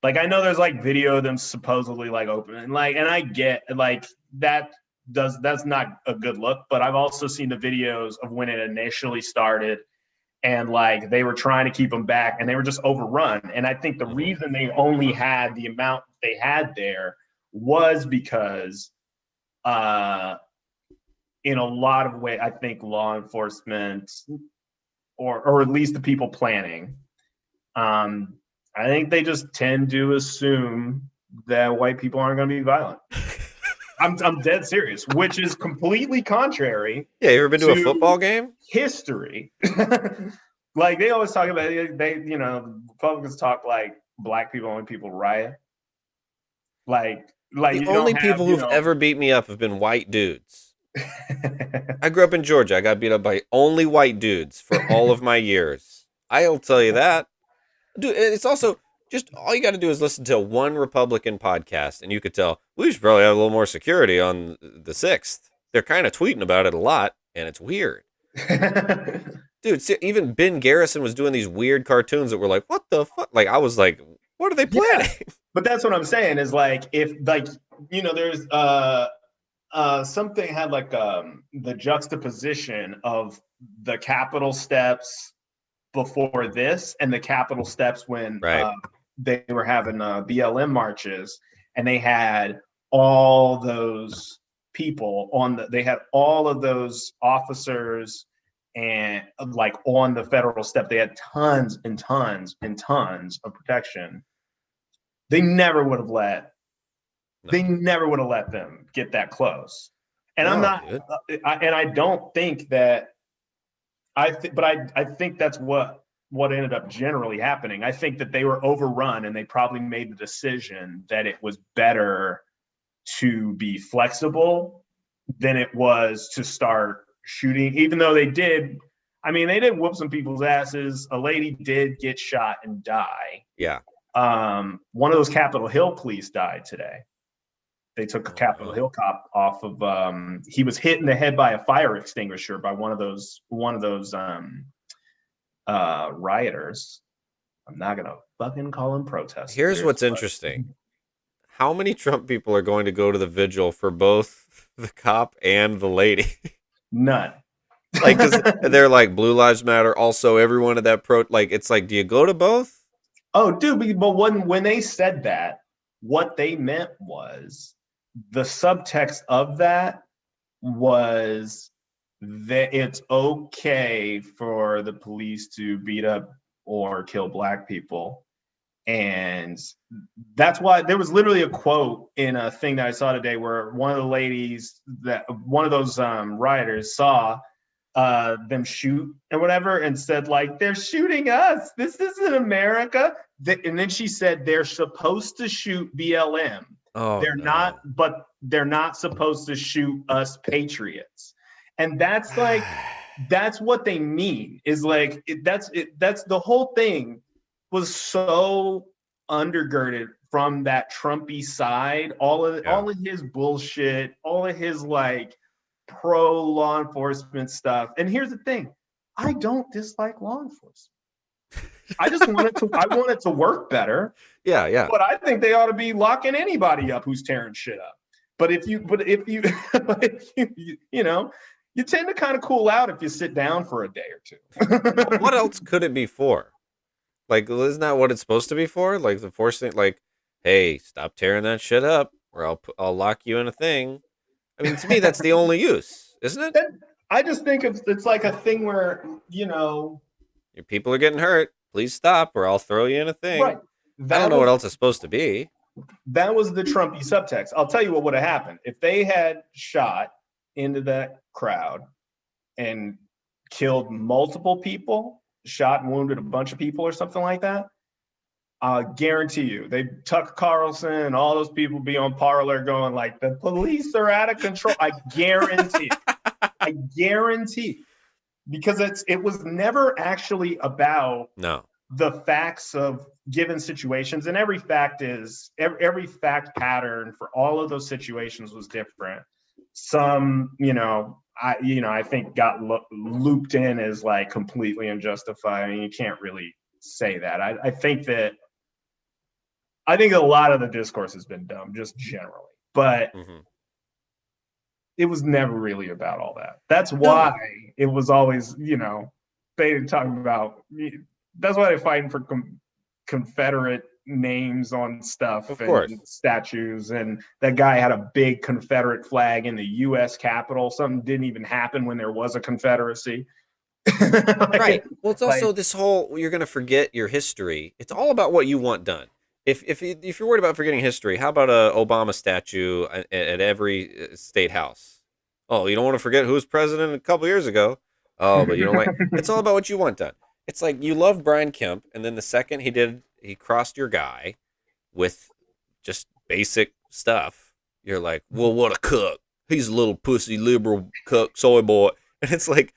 Like, I know there's like video of them supposedly like open, and like, and I get like that's not a good look, but I've also seen the videos of when it initially started, and like they were trying to keep them back and they were just overrun. And I think the reason they only had the amount they had there was because in a lot of ways, I think law enforcement or at least the people planning, I think they just tend to assume that white people aren't going to be violent. I'm dead serious, which is completely contrary. Yeah, you ever been to a football game? History. Like they always talk about, Republicans talk like black people, only people riot. Like the only people who've ever beat me up have been white dudes. I grew up in Georgia. I got beat up by only white dudes for all of my years. I'll tell you that. Dude, it's also just all you got to do is listen to one Republican podcast, and you could tell we should probably have a little more security on the 6th. They're kind of tweeting about it a lot, and it's weird. Dude, see, even Ben Garrison was doing these weird cartoons that were like, what the fuck? Like, I was like, what are they planning? Yeah. But that's what I'm saying is like, if like, there's something had like the juxtaposition of the Capitol steps before this and the Capitol steps when they were having BLM marches, and they had all those people they had all of those officers and like on the federal step. They had tons and tons and tons of protection. They never would have let them get that close. And I don't think that I think that's what ended up generally happening. I think that they were overrun and they probably made the decision that it was better to be flexible than it was to start shooting, even though they did whoop some people's asses. A lady did get shot and die. Yeah. One of those Capitol Hill police died today. They took a Capitol Hill cop off of he was hit in the head by a fire extinguisher by one of those rioters. I'm not gonna fucking call them Here's protesters, what's but interesting. How many Trump people are going to go to the vigil for both the cop and the lady? none. Like, because they're like Blue Lives Matter. Also, everyone at that like, it's like, do you go to both? Oh, dude, but when they said that, what they meant was the subtext of that was that it's okay for the police to beat up or kill black people. And that's why there was literally a quote in a thing that I saw today where one of the ladies that one of those rioters saw them shoot and whatever and said like they're shooting us, this isn't America. And then she said they're supposed to shoot BLM, Oh they're not, no. but they're not supposed to shoot us patriots. And that's like that's what they mean is like that's the whole thing was so undergirded from that Trumpy side, Yeah. all of his bullshit, all of his like pro law enforcement stuff. And here's the thing, I don't dislike law enforcement. I want it to work better, Yeah, yeah. but I think they ought to be locking anybody up who's tearing shit up. But if you you know, you tend to kind of cool out if you sit down for a day or What two. else could it be for? Like, isn't that what it's supposed to be for? Like the forcing, like, hey, stop tearing that shit up, or I'll lock you in a thing. I mean, to me, that's the only use, isn't it? I just think it's like a thing where, you know, Your people are getting hurt. Please stop, or I'll throw you in a right. thing. I don't That know what was else it's supposed to be. that was the Trumpy subtext. I'll tell you what would have happened if they had shot into that crowd and killed multiple people, shot and wounded a bunch of people or something like that. I guarantee you, they Tucker Carlson and all those people be on Parler going like the police are out of control. I guarantee. I guarantee because it was never actually about No. the facts of given situations, and every fact pattern for all of those situations was different. Some, I think got looped in as like completely unjustified. I mean, you can't really say that. I think a lot of the discourse has been dumb, just generally, but Mm-hmm. it was never really about all that. That's why No. it was always, they talking about. That's why they're fighting for Confederate names on stuff Of and course. statues. And that guy had a big Confederate flag in the U.S. Capitol. Something didn't even happen when there was a Confederacy. Right. Well, it's like, also this whole you're going to forget your history. It's all about what you want done. If you're worried about forgetting history, how about a Obama statue at every state house? Oh, you don't want to forget who was president a couple years ago. Oh, but you don't like. It's all about what you want done. It's like you love Brian Kemp, and then the second he crossed your guy with just basic stuff. You're like, well, what a cook. He's a little pussy liberal cook soy boy, and it's like,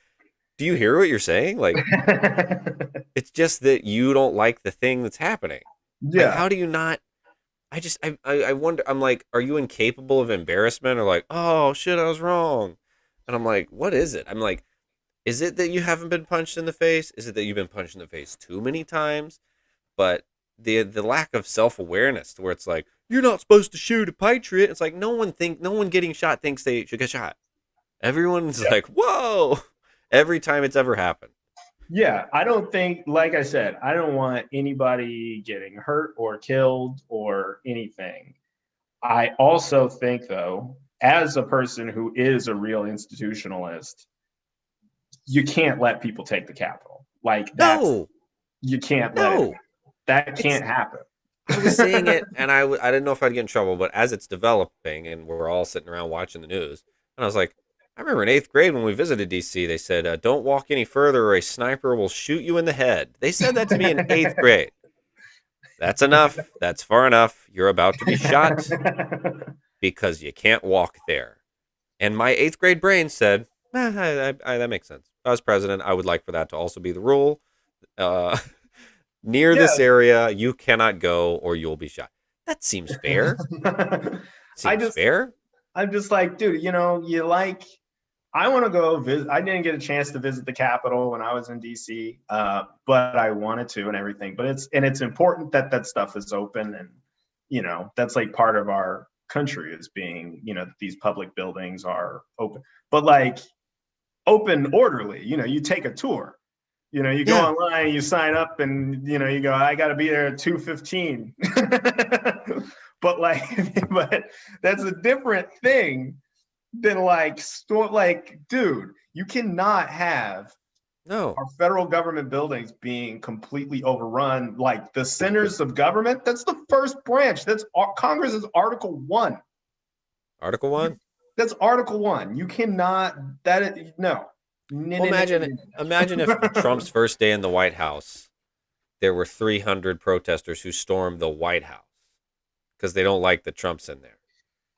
do you hear what you're saying? Like, it's just that you don't like the thing that's happening. Like, yeah. how do you not? I wonder. I'm like, are you incapable of embarrassment or like, oh shit, I was wrong? And I'm like, what is it? I'm like, is it that you haven't been punched in the face? Is it that you've been punched in the face too many times? But the lack of self awareness, where it's like, you're not supposed to shoot a patriot. It's like no one getting shot thinks they should get shot. Everyone's Yeah. like, whoa, every time it's ever happened. Yeah, I don't think, like I said, I don't want anybody getting hurt or killed or anything. I also think, though, as a person who is a real institutionalist, you can't let people take the Capitol. Like No, you can't let it. no. That It's can't happen. I was saying it, and I didn't know if I'd get in trouble, but as it's developing, and we're all sitting around watching the news, and I was like, I remember in eighth grade when we visited DC, they said, "Don't walk any further, or a sniper will shoot you in the head." They said that to me in eighth grade. That's enough. That's far enough. You're about to be shot because you can't walk there. And my eighth grade brain said, that makes sense. If I was president, I would like for that to also be the rule. Uh, near Yeah. this area, you cannot go or you'll be shot. That seems fair. I Seems just fair. I'm just like, dude, you like I want to go visit. I didn't get a chance to visit the Capitol when I was in DC, but I wanted to and everything. But it's important that that stuff is open, and that's like part of our country is being that these public buildings are open, but like open orderly. You take a tour. You go Yeah. online, you sign up, and you go. I got to be there at 2:15. But but that's a different thing than dude, you cannot have No. our federal government buildings being completely overrun. Like the centers of government, that's the first branch. That's Congress's Article 1. Article 1. That's Article 1. You cannot no. Well, imagine if Trump's first day in the White House, there were 300 protesters who stormed the White House because they don't like that Trump's in there.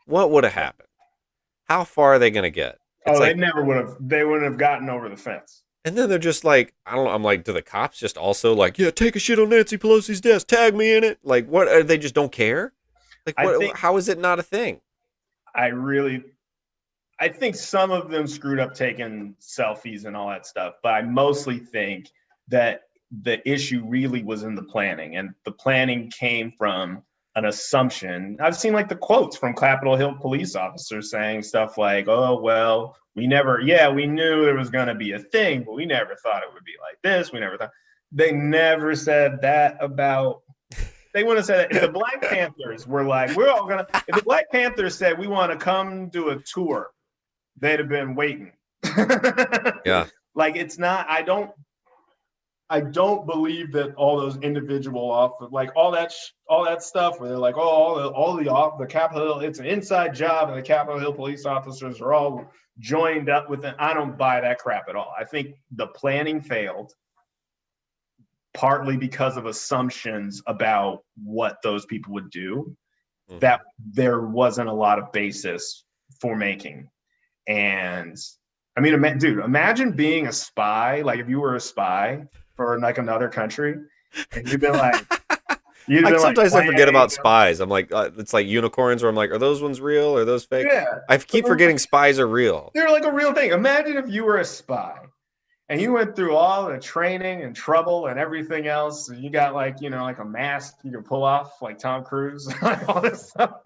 What would have happened? How far are they going to get? It's they never would have. They wouldn't have gotten over the fence. And then they're just like, I don't know. I'm like, do the cops just also like, yeah, take a shit on Nancy Pelosi's desk, tag me in it? Like, what? They just don't care? Like, how is it not a thing? I think some of them screwed up taking selfies and all that stuff, but I mostly think that the issue really was in the planning, and the planning came from an assumption. I've seen like the quotes from Capitol Hill police officers saying stuff like, oh, well, we knew there was going to be a thing, but we never thought it would be like this. They never said that about, they wouldn't have said that. If the Black Panthers were like, if the Black Panthers said, we want to come do a tour, they'd have been waiting. Yeah. Like, it's not, I don't believe that all those individual all that stuff where they're like, oh, the Capitol Hill, it's an inside job, and the Capitol Hill police officers are all joined up with it. I don't buy that crap at all. I think the planning failed partly because of assumptions about what those people would do, that there wasn't a lot of basis for making. And I mean, dude, imagine being a spy. Like if you were a spy for like another country, and you've been like, sometimes I forget about spies. I'm like, it's like unicorns, where I'm like, are those ones real? Are those fake? Yeah, I keep forgetting spies are real. They're like a real thing. Imagine if you were a spy, and you went through all the training and trouble and everything else, and you got like a mask you can pull off like Tom Cruise, all this stuff,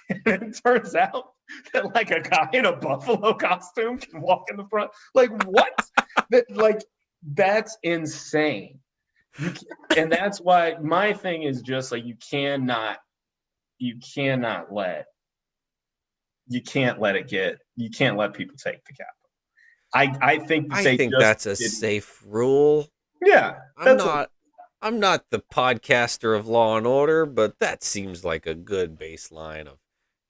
and it turns out that like a guy in a buffalo costume can walk in the front. Like what? That's insane. And that's why my thing is just like you can't let people take the Capitol. I think that's a safe rule. Yeah, I'm not the podcaster of Law and Order, but that seems like a good baseline of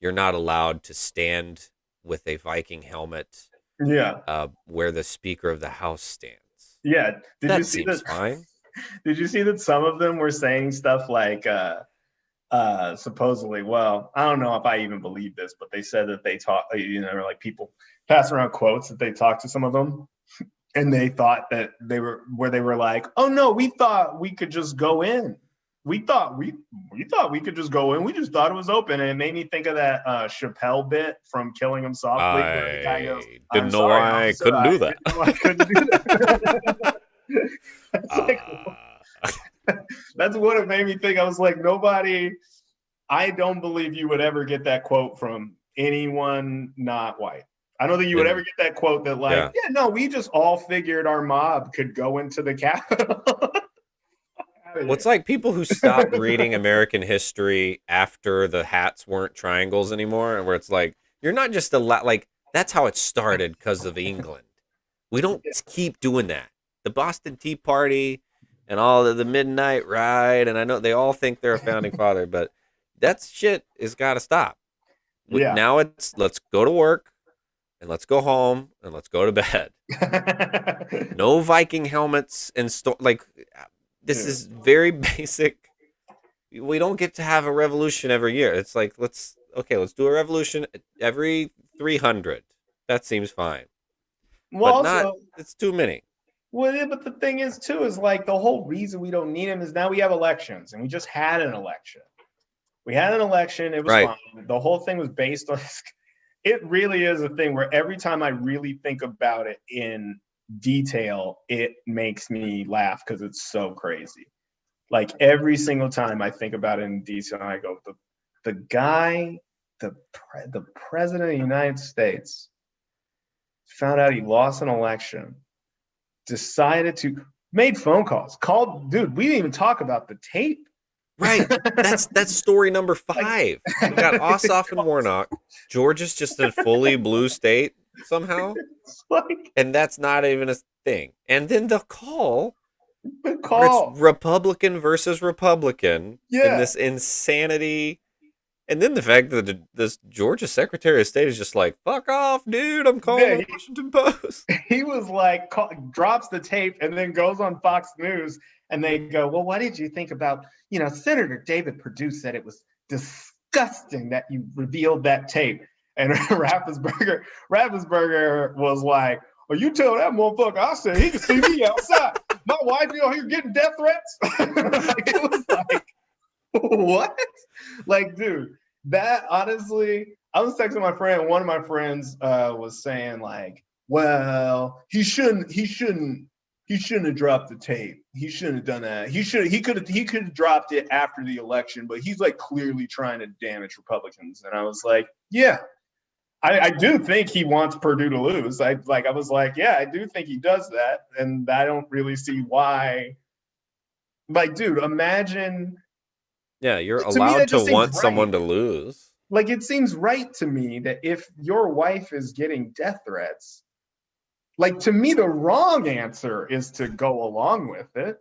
you're not allowed to stand with a Viking helmet. Yeah, where the Speaker of the House stands. Yeah, that seems fine. Did you see that some of them were saying stuff like supposedly, well, I don't know if I even believe this, but they said that they talk, like people pass around quotes that they talked to some of them, and they thought that they were like, oh no, we thought we could just go in. We thought we could just go in. We just thought it was open, and it made me think of that Chappelle bit from Killing Him Softly, where the guy goes, "Didn't know I couldn't do that." That's what it made me think. I was like, I don't believe you would ever get that quote from anyone not white. I don't think you would ever get that quote that like, no, we just all figured our mob could go into the Capitol. Well, it's like people who stopped reading American history after the hats weren't triangles anymore, and where it's like, you're not just like, that's how it started because of England. We don't keep doing that. The Boston Tea Party and all of the Midnight Ride, and I know they all think they're a founding father, but that shit has got to stop. Now it's let's go to work, and let's go home, and let's go to bed. No Viking helmets and this is very basic. We don't get to have a revolution every year. It's like, let's do a revolution every 300. That seems fine. Well, it's too many. Well, but the thing is, too, is like the whole reason we don't need them is now we have elections, and we just had an election. It was fine. The whole thing was based on it really is a thing where every time I really think about it in detail, it makes me laugh because it's so crazy. Like every single time I think about it in detail, I go, the guy, the president of the United States, found out he lost an election, decided to made phone calls, called, dude. We didn't even talk about the tape. Right. That's story number Like, 5. We got Ossoff and Warnock. Georgia's just a fully blue state somehow, it's like and that's not even a thing. And then the call the where it's call. Republican versus Republican in Yeah, this insanity. And then the fact that this Georgia Secretary of State is just like, fuck off, dude, I'm calling yeah. the Washington Post. He was like, drops the tape and then goes on Fox News, and they go, well, what did you think about, Senator David Perdue said it was disgusting that you revealed that tape. And Raffensperger was like, well, you tell that motherfucker I said he can see me outside. My wife, here getting death threats. Like, it was like, what? Like, dude, that honestly, I was texting my friend. One of my friends was saying like, well, he shouldn't have dropped the tape. He shouldn't have done that. He could have dropped it after the election, but he's like clearly trying to damage Republicans. And I was like, yeah, I do think he wants Purdue to lose. I was like, yeah, I do think he does that, and I don't really see why. Like, dude, imagine. Yeah, you're To me, allowed that to just seems want right. someone to lose. Like, it seems right to me that if your wife is getting death threats, like, to me, the wrong answer is to go along with it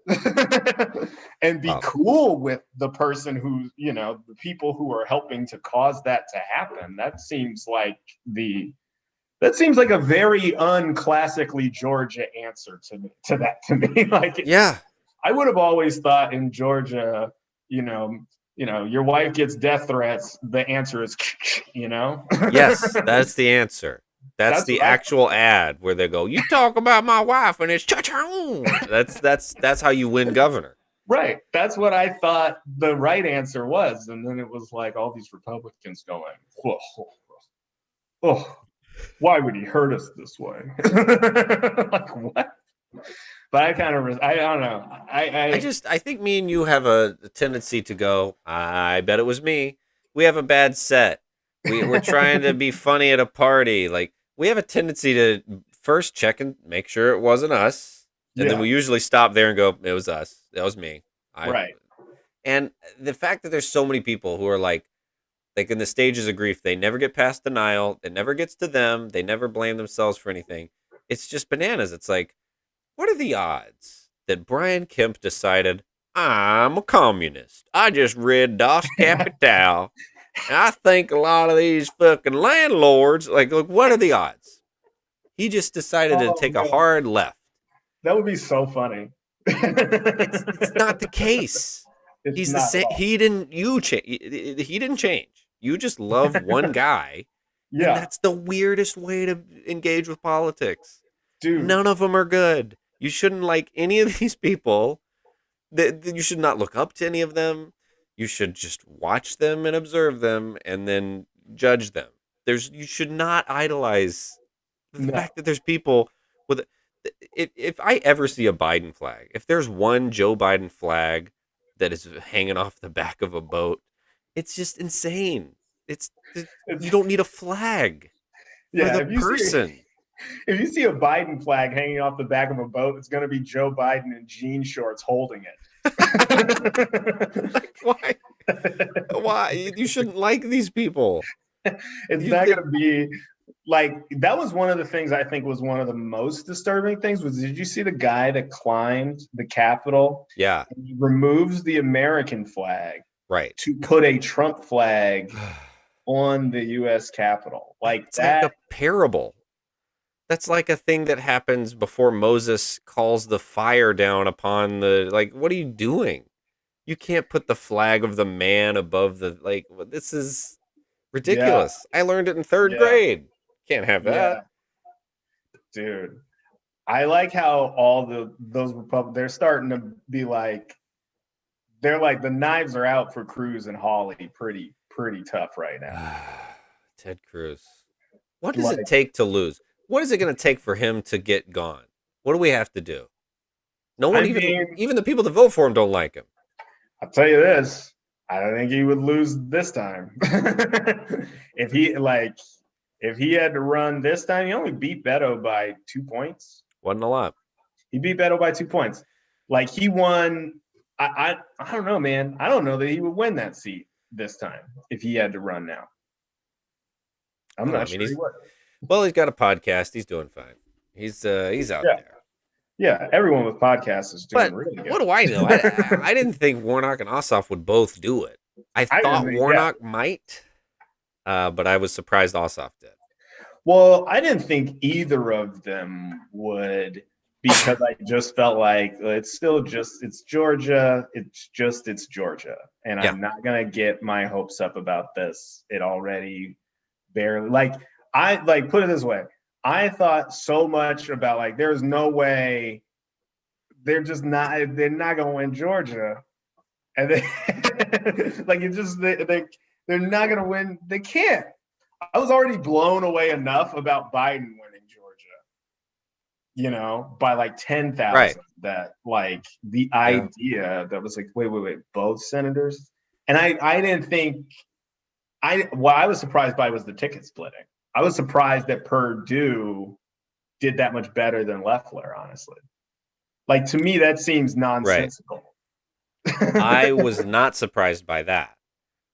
and be Well, cool with the person who, the people who are helping to cause that to happen. That seems like a very unclassically Georgia answer to me. Like, yeah. I would have always thought in Georgia, you know, your wife gets death threats. The answer is, Yes, that's the answer. That's That's the what I actual ad where they go, "You talk about my wife and it's cha-cha." That's how you win governor. right. That's what I thought the right answer was, and then it was like all these Republicans going, "Whoa, oh, why would he hurt us this way?" Like, what? But I don't know. I think me and you have a tendency to go, I bet it was me. We have a bad set. We're trying to be funny at a party. Like, we have a tendency to first check and make sure it wasn't us. And then Yeah, we usually stop there and go, it was us. That was me. I right. And the fact that there's so many people who are like in the stages of grief, they never get past denial. It never gets to them. They never blame themselves for anything. It's just bananas. It's like, what are the odds that Brian Kemp decided, I'm a communist? I just read Das Kapital, and I think a lot of these fucking landlords, like, look, what are the odds? He just decided to Oh take a man, hard left. that would be so funny. It's not the case. It's He's the not at same. all. He didn't change. You just love one guy, and Yeah, that's the weirdest way to engage with politics. dude. None of them are good. You shouldn't like any of these people. You should not look up to any of them. You should just watch them and observe them and then judge them. You should not idolize the No. fact that there's people with. If I ever see a Biden flag, if there's one Joe Biden flag that is hanging off the back of a boat, it's just insane. You don't need a flag for Yeah, the person. if you see a Biden flag hanging off the back of a boat, it's going to be Joe Biden in jean shorts holding it. Like, why? Why? You shouldn't like these people. It's not going to be like that. Was one of the things I think was one of the most disturbing things. Was did you see the guy that climbed the Capitol Yeah, and he removes the American flag right. to put a Trump flag on the U.S. Capitol like It's like that? a parable. That's like a thing that happens before Moses calls the fire down upon the, like, what are you doing? You can't put the flag of the man above the, like, this is Yeah, ridiculous. I learned it in third yeah, grade. Can't have that. yeah, dude. I like how all those Republicans, they're starting to be like, they're like the knives are out for Cruz and Hawley pretty tough right now. Ted Cruz. What does it Like, take to lose? What is it going to take for him to get gone? What do we have to do? No one I even mean, even the people that vote for him don't like him. I'll tell you this. I don't think he would lose this time. if he like if he had to run this time, he only beat Beto by 2 points. Wasn't a lot. He beat Beto by 2 points. Like he won. I don't know, man. I don't know that he would win that seat this time if he had to run now. I I'm don't know. not I mean, sure he would. he's got a podcast. He's doing fine. He's out Yeah, there. yeah. Everyone with podcasts is doing But really what good. do I know? I didn't think Warnock and Ossoff would both do it. I I thought didn't. Yeah. Warnock might, but I was surprised Ossoff did. Well, I didn't think either of them would because I just felt like it's Georgia. It's Georgia. And Yeah. I'm not gonna get my hopes up about this. It already barely like I like put it this way. I thought so much about like there's no way they're not gonna win Georgia. And they like it just they're not gonna win. They can't. I was already blown away enough about Biden winning Georgia, by like 10,000 Right. that like the Yeah. idea that was like, wait, both senators. And I didn't think what I was surprised by was the ticket splitting. I was surprised that Purdue did that much better than Loeffler, honestly. Like to me, that seems Right. nonsensical. I was not surprised by that.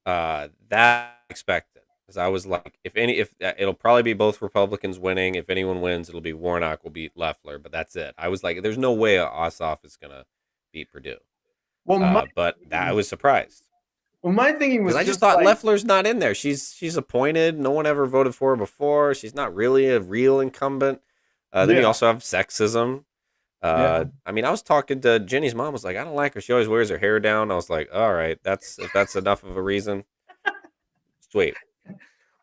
That I expected, because I was like, if it'll probably be both Republicans winning. If anyone wins, it'll be Warnock will beat Loeffler, but that's it. I was like, there's no way Ossoff is gonna beat Purdue. well, But I was surprised my thinking because was I just just thought like, Loeffler's not in there. She's appointed. No one ever voted for her before. She's not really a real incumbent. Then you yeah, also have sexism. yeah. I mean, I was talking to Jenny's mom. Was like, I don't like her. She always wears her hair down. I was like, all right, if that's enough of a reason, sweet.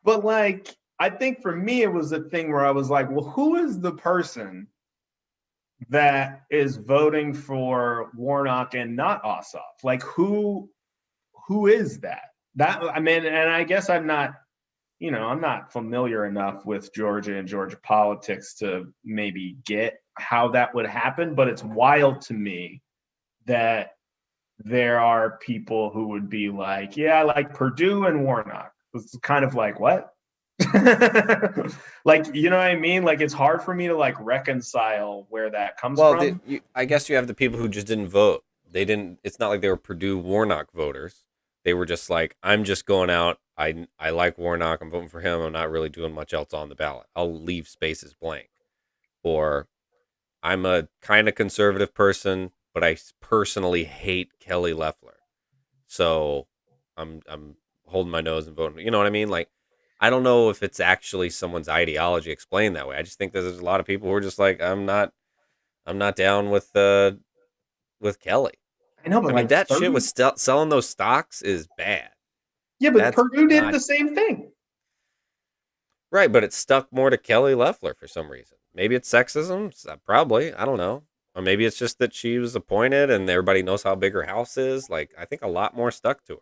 But like, I think for me, it was a thing where I was like, well, who is the person that is voting for Warnock and not Ossoff? Like, who is that? That I mean, and I guess I'm not familiar enough with Georgia and Georgia politics to maybe get how that would happen. But it's wild to me that there are people who would be like, yeah, I like Purdue and Warnock. It's kind of like, what? Like, you know what I mean? Like, it's hard for me to like reconcile where that comes Well, from. I guess you have the people who just didn't vote. They didn't. It's not like they were Purdue Warnock voters. They were just like, I'm just going out. I like Warnock. I'm voting for him. I'm not really doing much else on the ballot. I'll leave spaces blank. Or I'm a kind of conservative person, but I personally hate Kelly Loeffler. So I'm holding my nose and voting. You know what I mean? Like, I don't know if it's actually someone's ideology explained that way. I just think that there's a lot of people who are just like, I'm not down with Kelly. I know, but I mean, like that shit 30, with selling those stocks is bad. yeah, but That's Purdue did not the same thing. right, but it stuck more to Kelly Loeffler for some reason. Maybe it's sexism, probably. I don't know. Or maybe it's just that she was appointed and everybody knows how big her house is. Like, I think a lot more stuck to her.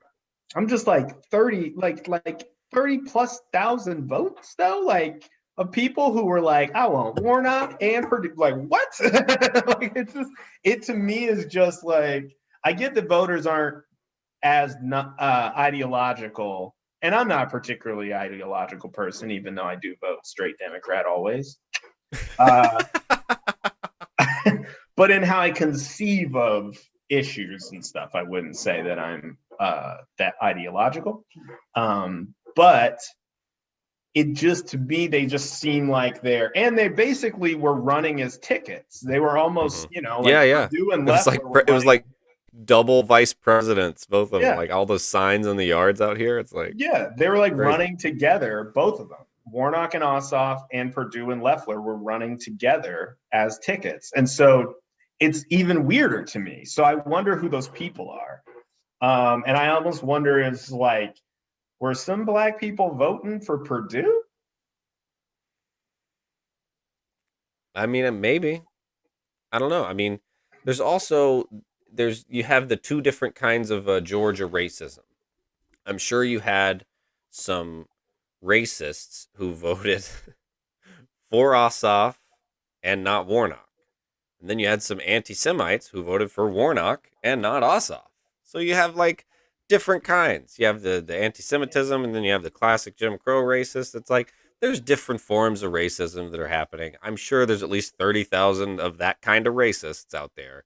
I'm just like 30, like 30 plus thousand votes though, like of people who were like, I want Warnock and Purdue. Like, what? Like, it to me is just like, I get that voters aren't as ideological, and I'm not a particularly ideological person, even though I do vote straight Democrat always. Uh, but in how I conceive of issues and stuff, I wouldn't say that I'm that ideological. But it just, to me, they just seem like they basically were running as tickets. They were almost, like Yeah, yeah. Purdue and It was like Loeffler were it was running. like double vice presidents, both of them. Yeah, Like all those signs in the yards out here. It's like yeah, they were like crazy. running together, both of them. Warnock and Ossoff and Purdue and Loeffler were running together as tickets. And so it's even weirder to me. So I wonder who those people are. And I almost wonder is like, were some black people voting for Purdue? I mean, maybe. I don't know. I mean, there's also you have the two different kinds of Georgia racism. I'm sure you had some racists who voted for Ossoff and not Warnock. And then you had some anti-Semites who voted for Warnock and not Ossoff. So you have like different kinds. You have the anti-Semitism, and then you have the classic Jim Crow racist. It's like there's different forms of racism that are happening. I'm sure there's at least 30,000 of that kind of racists out there.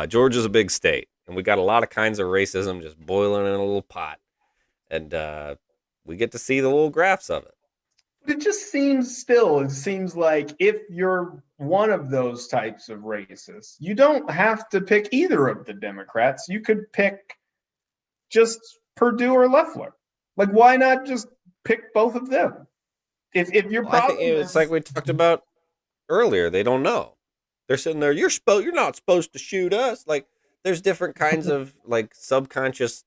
Georgia's a big state, and we got a lot of kinds of racism just boiling in a little pot, and we get to see the little graphs of it. It just seems like if you're one of those types of racists, you don't have to pick either of the Democrats. You could pick just Perdue or Loeffler. Like, why not just pick both of them? If your Well, I think problem it's like is, we talked about earlier. They don't know. They're sitting there. You're not supposed to shoot us. Like there's different kinds of like subconscious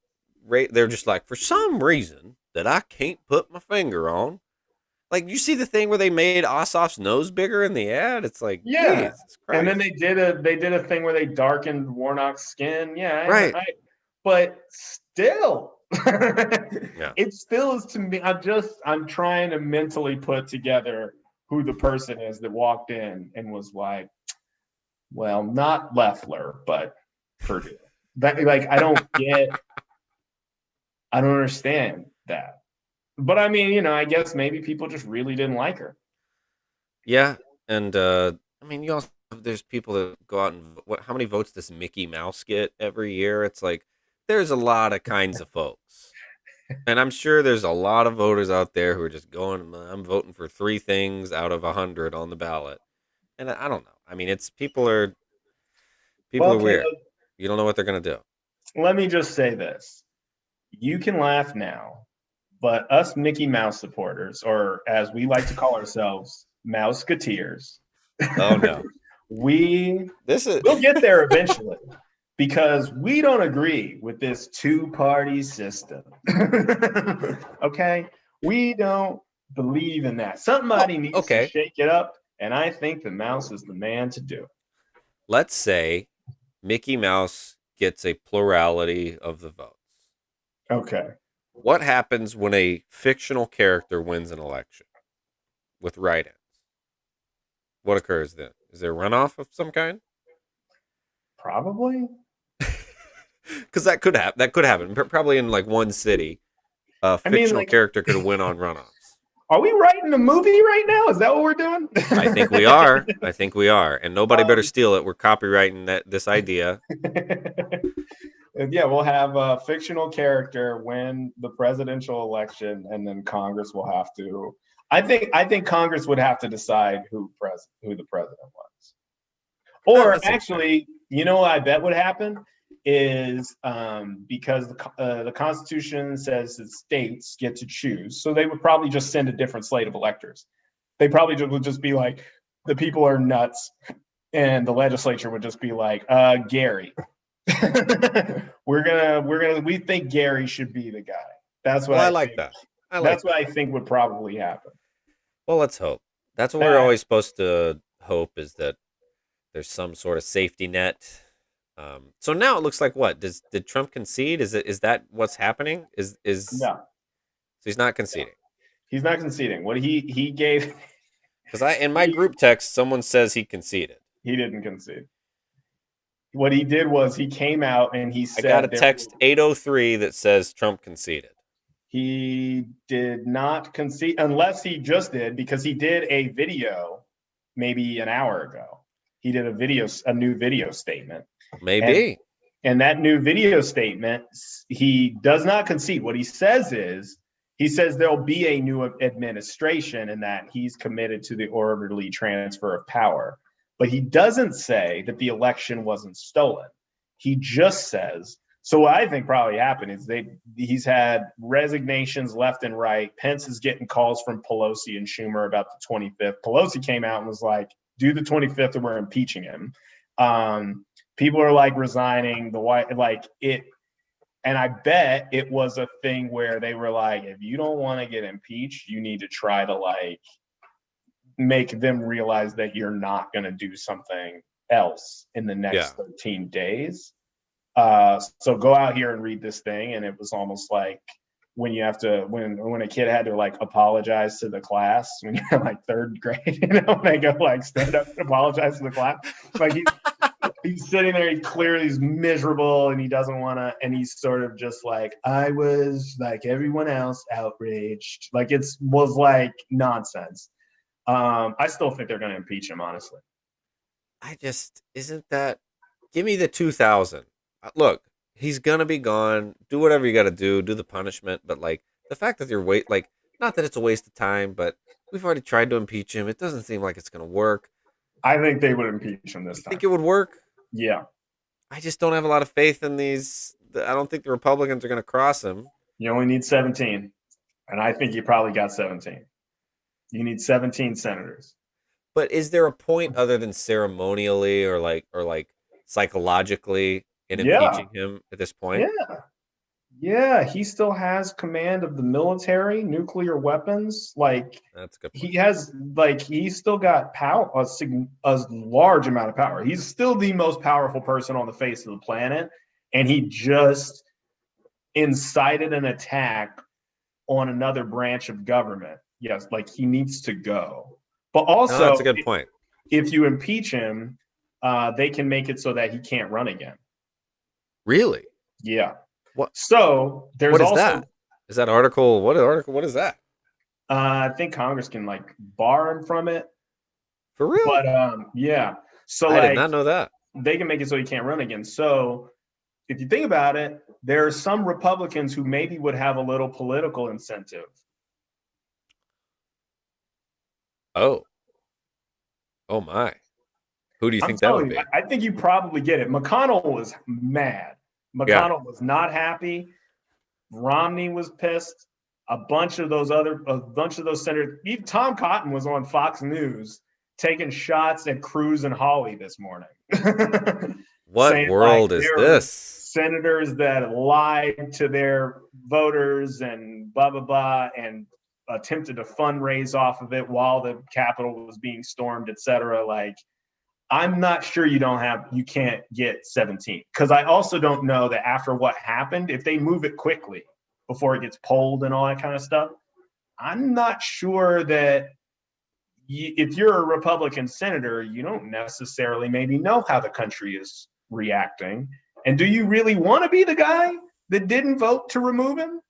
rate. They're just like for some reason that I can't put my finger on. Like you see the thing where they made Ossoff's nose bigger in the ad. It's like yeah. Jesus And then Christ. they did a thing where they darkened Warnock's skin. Yeah, Right. but still, Yeah. it still is to me. I'm trying to mentally put together who the person is that walked in and was like, well, not Loeffler, but Purdue. That, like, I don't understand that. But I mean, I guess maybe people just really didn't like her. Yeah. And I mean, you also there's people that go out and what? How many votes does Mickey Mouse get every year? It's like there's a lot of kinds of folks. And I'm sure there's a lot of voters out there who are just going, I'm voting for three things out of 100 on the ballot. And I don't know. I mean, it's people Well, are weird. Caleb, You don't know what they're going to do. let me just say this. You can laugh now, but us Mickey Mouse supporters, or as we like to call ourselves, Mouseketeers, Oh, no. we This is, will get there eventually because we don't agree with this two-party system. Okay? We don't believe in that. oh, Somebody needs to okay. shake it up, and I think the mouse is the man to do it. Let's say Mickey Mouse gets a plurality of the votes. Okay. What happens when a fictional character wins an election with write ins? What occurs then? Is there a runoff of some kind? Probably. Because that could happen. That could happen. Probably in like one city, a I mean, fictional like, character could win on runoffs. are we writing a movie right now? Is that what we're doing? I think we are. I think we are, and nobody better um, steal it. We're copywriting this idea. yeah, we'll have a fictional character win the presidential election, and then Congress will have to. I think Congress would have to decide who the president was. Or That seems fair. actually, what I bet would happen is because the Constitution says that states get to choose, so they would probably just send a different slate of electors. They probably would just be like, the people are nuts, and the legislature would just be like, Gary, we think Gary should be the guy. That's what Well, I I like think. that. I like That's what that. I think would probably happen. Well, let's hope. That's what we're Uh, always supposed to hope is that there's some sort of safety net. So now it looks like what did Trump concede? Is that what's happening? Is no, so he's not conceding? he's not conceding. What he gave, Because I in my he group text someone says he conceded. he didn't concede. What he did was he came out and he I got a said text 803 that says Trump conceded. he did not concede unless he just did, because he did a video maybe an hour ago. He did a new video statement. And Maybe. and that new video statement, he does not concede. What he says is, he says there'll be a new administration and that he's committed to the orderly transfer of power. But he doesn't say that the election wasn't stolen. He just says, so what I think probably happened is he's had resignations left and right. Pence is getting calls from Pelosi and Schumer about the 25th. Pelosi came out and was like, do the 25th or we're impeaching him. People are like resigning. The white like it, and I bet it was a thing where they were like, if you don't want to get impeached, you need to try to like make them realize that you're not going to do something else in the Yeah. next 13 days. So go out here and read this thing. And it was almost like when you have to when a kid had to like apologize to the class when you're like third grade, when they go like stand up and apologize to the class. Like he's sitting there, he's miserable and he doesn't want to, and he's sort of just like, I was like everyone else outraged. Like it was like nonsense. I still think they're going to impeach him, honestly. Isn't that, give me the 2000. Look, he's going to be gone. Do whatever you got to do the punishment. But like the fact that like, not that it's a waste of time, but we've already tried to impeach him. It doesn't seem like it's going to work. I think they would impeach him this time. Think it would work? Yeah. I just don't have a lot of faith in these. I don't think the Republicans are going to cross him. You only need 17. And I think you probably got 17. You need 17 senators. But is there a point other than ceremonially or like psychologically in impeaching him at this point? Yeah, he still has command of the military, nuclear weapons. Like that's a good point. He's still got power, a large amount of power. He's still the most powerful person on the face of the planet, and he just incited an attack on another branch of government. Yes, like he needs to go. But also, that's a good point. If you impeach him, they can make it so that he can't run again. Really? Yeah. What? So there's what is that? Is that article? What article? What is that? I think Congress can like bar him from it. For real? But yeah. So I did not know that. They can make it so he can't run again. So if you think about it, there are some Republicans who maybe would have a little political incentive. Oh my. Who do you think that would be? I think you probably get it. McConnell was mad. McConnell was not happy. Romney was pissed. A bunch of those senators. Even Tom Cotton was on Fox News taking shots at Cruz and Hawley this morning. What world is this? Senators that lied to their voters and blah, blah, blah, and attempted to fundraise off of it while the Capitol was being stormed, et cetera. Like, I'm not sure you can't get 17. Because I also don't know that after what happened, if they move it quickly before it gets polled and all that kind of stuff, I'm not sure that if you're a Republican senator, you don't necessarily maybe know how the country is reacting. And do you really want to be the guy that didn't vote to remove him?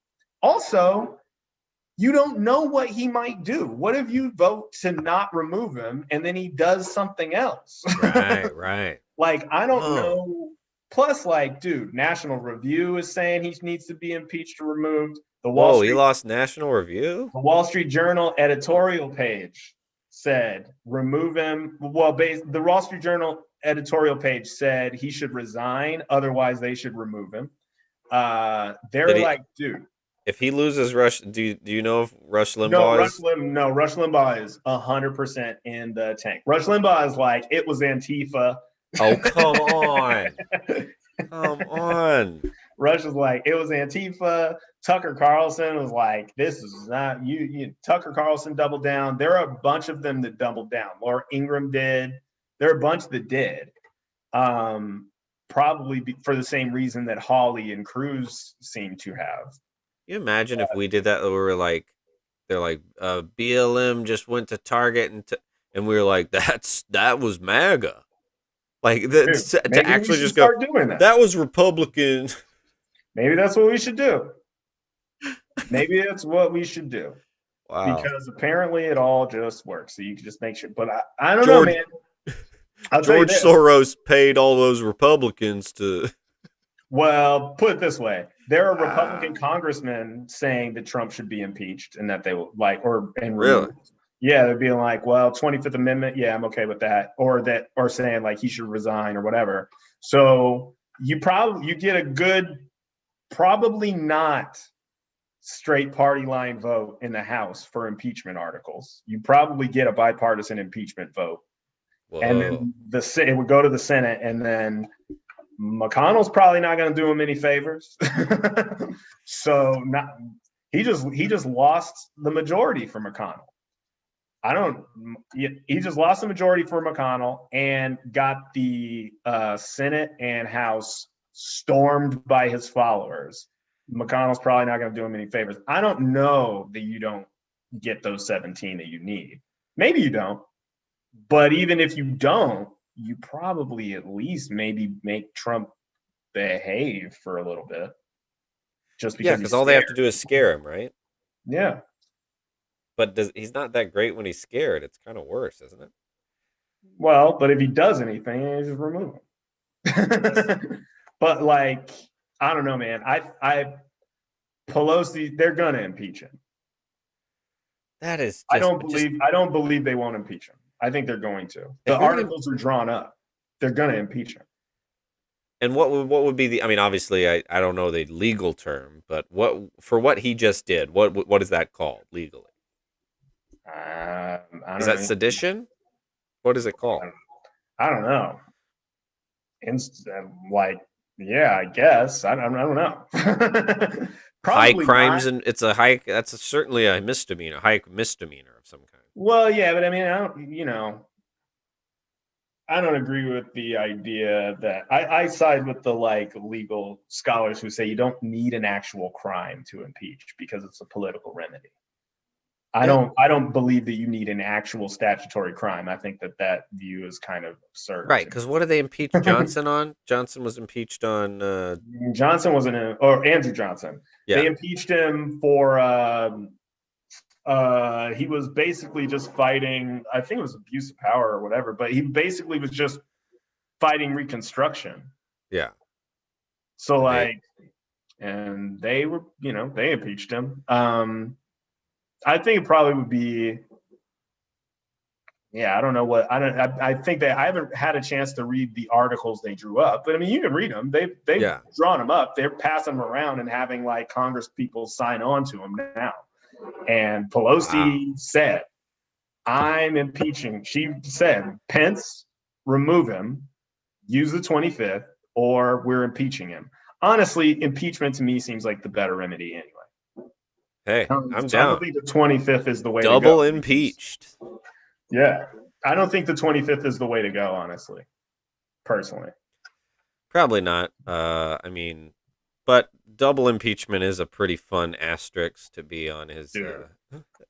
Also, you don't know what he might do. What if you vote to not remove him and then he does something else? Right. Like, I don't know. Plus, like, dude, National Review is saying he needs to be impeached or removed. He lost National Review? The Wall Street Journal editorial page said remove him. Well, the Wall Street Journal editorial page said he should resign. Otherwise, they should remove him. Dude. If he loses Rush, do you know if Rush Limbaugh is? Rush Limbaugh is 100% in the tank. Rush Limbaugh is like, it was Antifa. Oh, come on. Come on. Rush was like, it was Antifa. Tucker Carlson was like, this is not you. Tucker Carlson doubled down. There are a bunch of them that doubled down. Laura Ingraham did. There are a bunch that did. Probably for the same reason that Hawley and Cruz seem to have. Can you imagine if we did that? We were like, they're like, BLM just went to Target and we were like, that was MAGA. Like to actually just go, doing that was Republican. Maybe that's what we should do. Maybe that's what we should do. Wow. Because apparently it all just works. So you can just make sure. But I don't know, man. George Soros paid all those Republicans to. Well, put it this way. There are Republican congressmen saying that Trump should be impeached and that they will really? Yeah, they're being like, well, 25th Amendment, yeah, I'm okay with that. Or saying like he should resign or whatever. So you get a good, probably not straight party line vote in the House for impeachment articles. You probably get a bipartisan impeachment vote. Whoa. And then it would go to the Senate, and then McConnell's probably not going to do him any favors. So he just lost the majority for McConnell. He just lost the majority for McConnell and got the Senate and House stormed by his followers. McConnell's probably not going to do him any favors. I don't know that you don't get those 17 that you need. Maybe you don't. But even if you don't, you probably at least maybe make Trump behave for a little bit. Just Yeah, because because he's all they have to scared. do is scare him, right? Yeah. But he's not that great when he's scared. It's kind of worse, isn't it? Well, but if he does anything, you just remove him. But like, I don't know, man. I Pelosi, they're gonna impeach him. That is I just don't believe they won't impeach him. I think they're going to. if The you're gonna. articles are drawn up. They're gonna impeach him. And what would be the? I mean, obviously, I don't know the legal term, but what he just did, what is that called legally? I Is don't that know. sedition? What is it called? I don't know. Like, yeah, I guess. I don't know. High Probably crimes, not. and it's a high. That's certainly a misdemeanor, high misdemeanor of some kind. Well, yeah, but I mean, I don't agree with the idea that I side with the like legal scholars who say you don't need an actual crime to impeach because it's a political remedy. Yeah. I don't believe that you need an actual statutory crime. I think that view is kind of absurd Right, to because what did they impeach Johnson on? Johnson was impeached on. me. Johnson wasn't or Andrew Johnson. They Yeah, impeached him for he was basically just fighting, I think it was abuse of power or whatever, but he basically was just fighting Reconstruction. yeah. So And they like, and they were, they impeached him. I think it probably would be, yeah, I don't know what I think that I haven't had a chance to read the articles they drew up, but I mean, you can read them. They've yeah. drawn them up. They're passing them around and having like Congress people sign on to them now. And Wow. Pelosi said, I'm impeaching. She said, Pence, remove him, use the 25th, or we're impeaching him. Honestly, impeachment to me seems like the better remedy anyway. Hey, I'm So I don't down. think the 25th is the way to go. Double impeached. Yeah. I don't think the 25th is the way to go, honestly, personally. Probably not. I mean, but double impeachment is a pretty fun asterisk to be on his. Dude,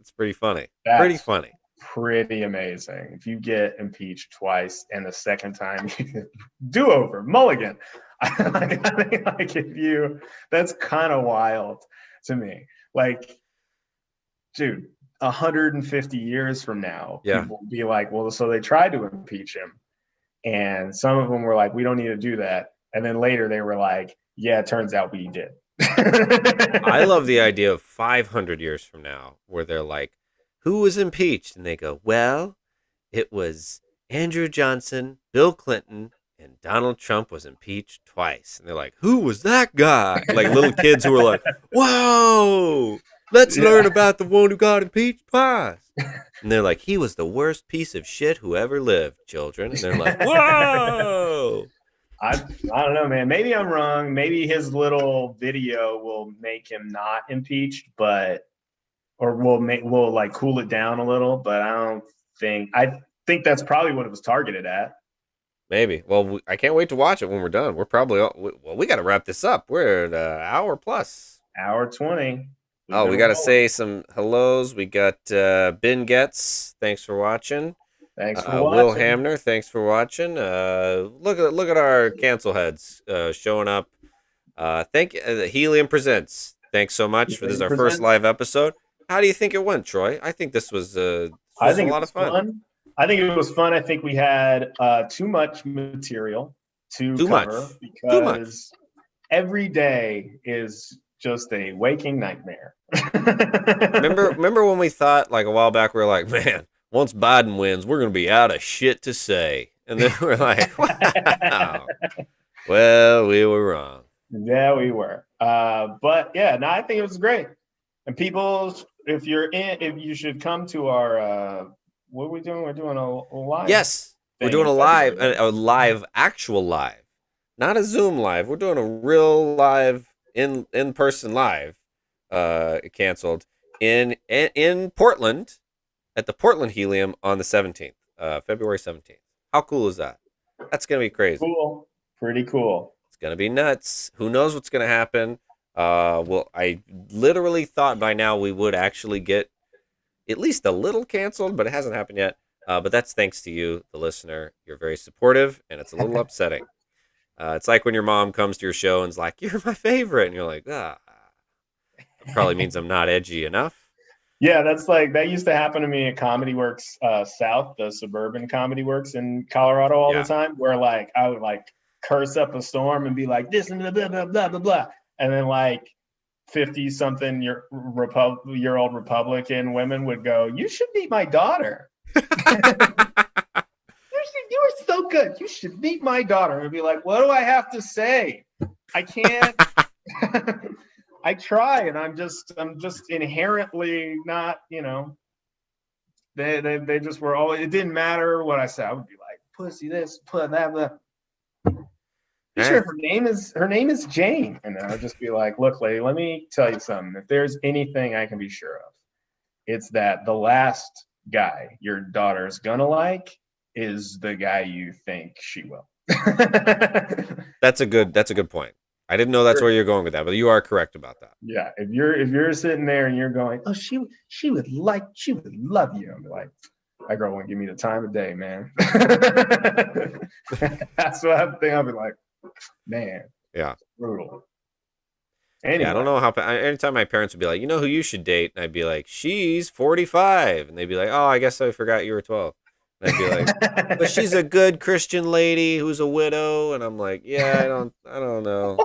It's pretty funny. Pretty that's funny. pretty amazing. If you get impeached twice and the second time, do over, mulligan. I think like if you, that's kind of wild to me. Like, dude, 150 years from now, Yeah. people will be like, well, so they tried to impeach him. And some of them were like, we don't need to do that. And then later they were like, yeah, it turns out we did. I love the idea of 500 years from now where they're like, who was impeached? And they go, well, it was Andrew Johnson, Bill Clinton, and Donald Trump was impeached twice. And they're like, who was that guy? Like little kids who were like, whoa, let's learn Yeah. about the one who got impeached twice. And they're like, he was the worst piece of shit who ever lived, children. And they're like, whoa. I don't know, man. Maybe I'm wrong. Maybe his little video will make him not impeached, but or we'll like cool it down a little. But I think that's probably what it was targeted at. Maybe. Well, I can't wait to watch it when we're done. We're probably, we got to wrap this up. We're at an hour plus. Hour 20. We've Oh, we been got to rolling. say some hellos. We got Ben Getz. Thanks for watching. Thanks for Will watching. Hamner. Thanks for watching. Look at our cancel heads showing up. Thank Helium Presents. Thanks so much for this is our first Presents. live episode. How do you think it went, Troy? I think this was I a think it lot of was fun. fun. I think it was fun. I think we had too much material to Too much. cover Too much. because every day is just a waking nightmare. Remember when we thought like a while back we were like, man, once Biden wins, we're gonna be out of shit to say, and then we're like, wow. Well, we were wrong. Yeah, we were. But yeah, no, I think it was great. And people, if you should come to our, what are we doing? We're doing a live. Yes, we're Thing doing in a live, February. a live, actual live, not a Zoom live. We're doing a real live in person live. Canceled in Portland at the Portland Helium on the 17th, February 17th. How cool is that? That's gonna be crazy. Cool. Pretty cool. It's gonna be nuts. Who knows what's gonna happen? Well, I literally thought by now we would actually get at least a little canceled, but it hasn't happened yet. But that's thanks to you, the listener. You're very supportive, and it's a little upsetting. It's like when your mom comes to your show and's like, "You're my favorite," and you're like, "Ah, it probably means I'm not edgy enough." Yeah, that's like that used to happen to me at Comedy Works South, the suburban Comedy Works in Colorado all the Yeah, time, where like I would like curse up a storm and be like this and blah blah blah blah blah blah, and then like 50 something year old Republican women would go, "You should meet my daughter. You are so good. You should meet my daughter." And be like, "What do I have to say? I can't." I try, and I'm just inherently not, they just were always, it didn't matter what I said. I would be like, pussy this, put that, that. You sure her name is Jane? And then I would just be like, look, lady, let me tell you something. If there's anything I can be sure of, it's that the last guy your daughter's gonna like is the guy you think she will. that's a good point. I didn't know that's where you're going with that, but you are correct about that. Yeah, if you're sitting there and you're going, oh, she would love you. I'm like, that girl won't give me the time of day, man. That's what I'm thinking. I'll be like, man, Yeah, brutal. Anyway. Yeah, I don't know how. Anytime my parents would be like, "You know who you should date," and I'd be like, "She's 45," and they'd be like, "Oh, I guess I forgot you were 12." And I'd be like, "But she's a good Christian lady who's a widow," and I'm like, "Yeah, I don't know.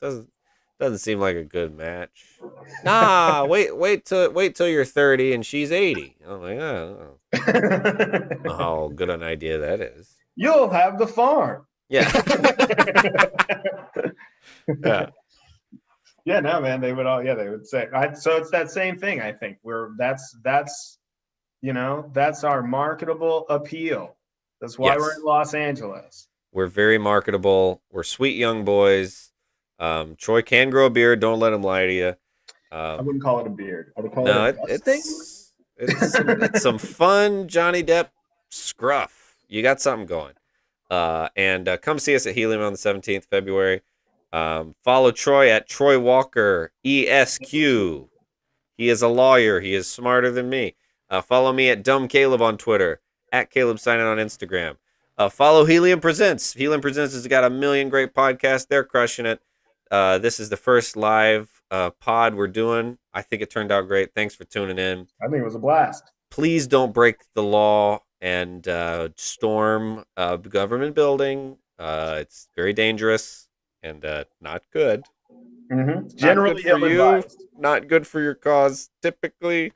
Doesn't seem like a good match." Nah, wait till you're 30 and she's 80. I'm like, oh, I don't know how good an idea that is. You'll have the farm. Yeah. Yeah. Yeah, no, man. They would say. So it's that same thing. I think that's our marketable appeal. That's why we're in Los Angeles. We're very marketable. We're sweet young boys. Troy can grow a beard. Don't let him lie to you. I wouldn't call it a beard. I would call it a it's some fun Johnny Depp scruff. You got something going. And come see us at Helium on the 17th February. Follow Troy at Troy Walker ESQ. He is a lawyer. He is smarter than me. Follow me at Dumb Caleb on Twitter, at Caleb Synan on Instagram. Follow Helium Presents. Helium Presents has got a million great podcasts. They're crushing it. This is the first live pod we're doing. I think it turned out great. Thanks for tuning in. I think it was a blast. Please don't break the law and storm a government building. It's very dangerous and not good. Mm-hmm. Generally ill-advised. Not good for your cause, typically.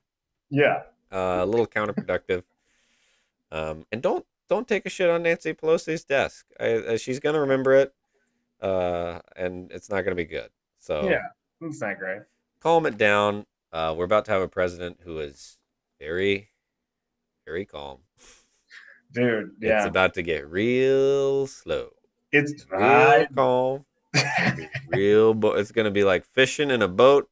Yeah. A little counterproductive. And don't take a shit on Nancy Pelosi's desk. She's gonna remember it, and it's not gonna be good. So yeah, it's not great. Calm it down. We're about to have a president who is very, very calm. Dude, yeah. It's about to get real slow. It's real calm. It's gonna be like fishing in a boat.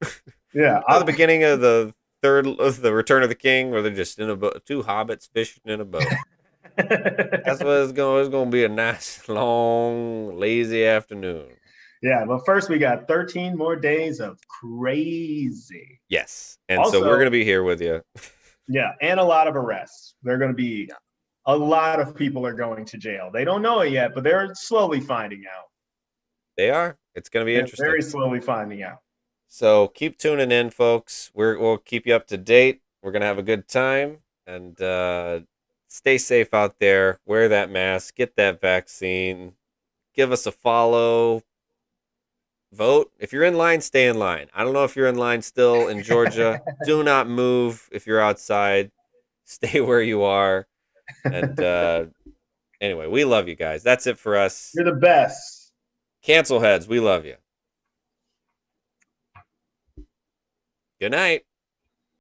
Yeah. At the beginning of the Return of the King, where they're just in a boat, two hobbits fishing in a boat. That's what it's going. It's going to be a nice, long, lazy afternoon. Yeah, but first we got 13 more days of crazy. Yes, and also, so we're going to be here with you. Yeah, and a lot of arrests. They're going to be a lot of people are going to jail. They don't know it yet, but they're slowly finding out. They are. It's going to be interesting. Very slowly finding out. So keep tuning in, folks. We'll keep you up to date. We're going to have a good time, and stay safe out there. Wear that mask. Get that vaccine. Give us a follow. Vote. If you're in line, stay in line. I don't know if you're in line still in Georgia. Do not move if you're outside. Stay where you are. And anyway, we love you guys. That's it for us. You're the best. Cancel heads, we love you. Good night.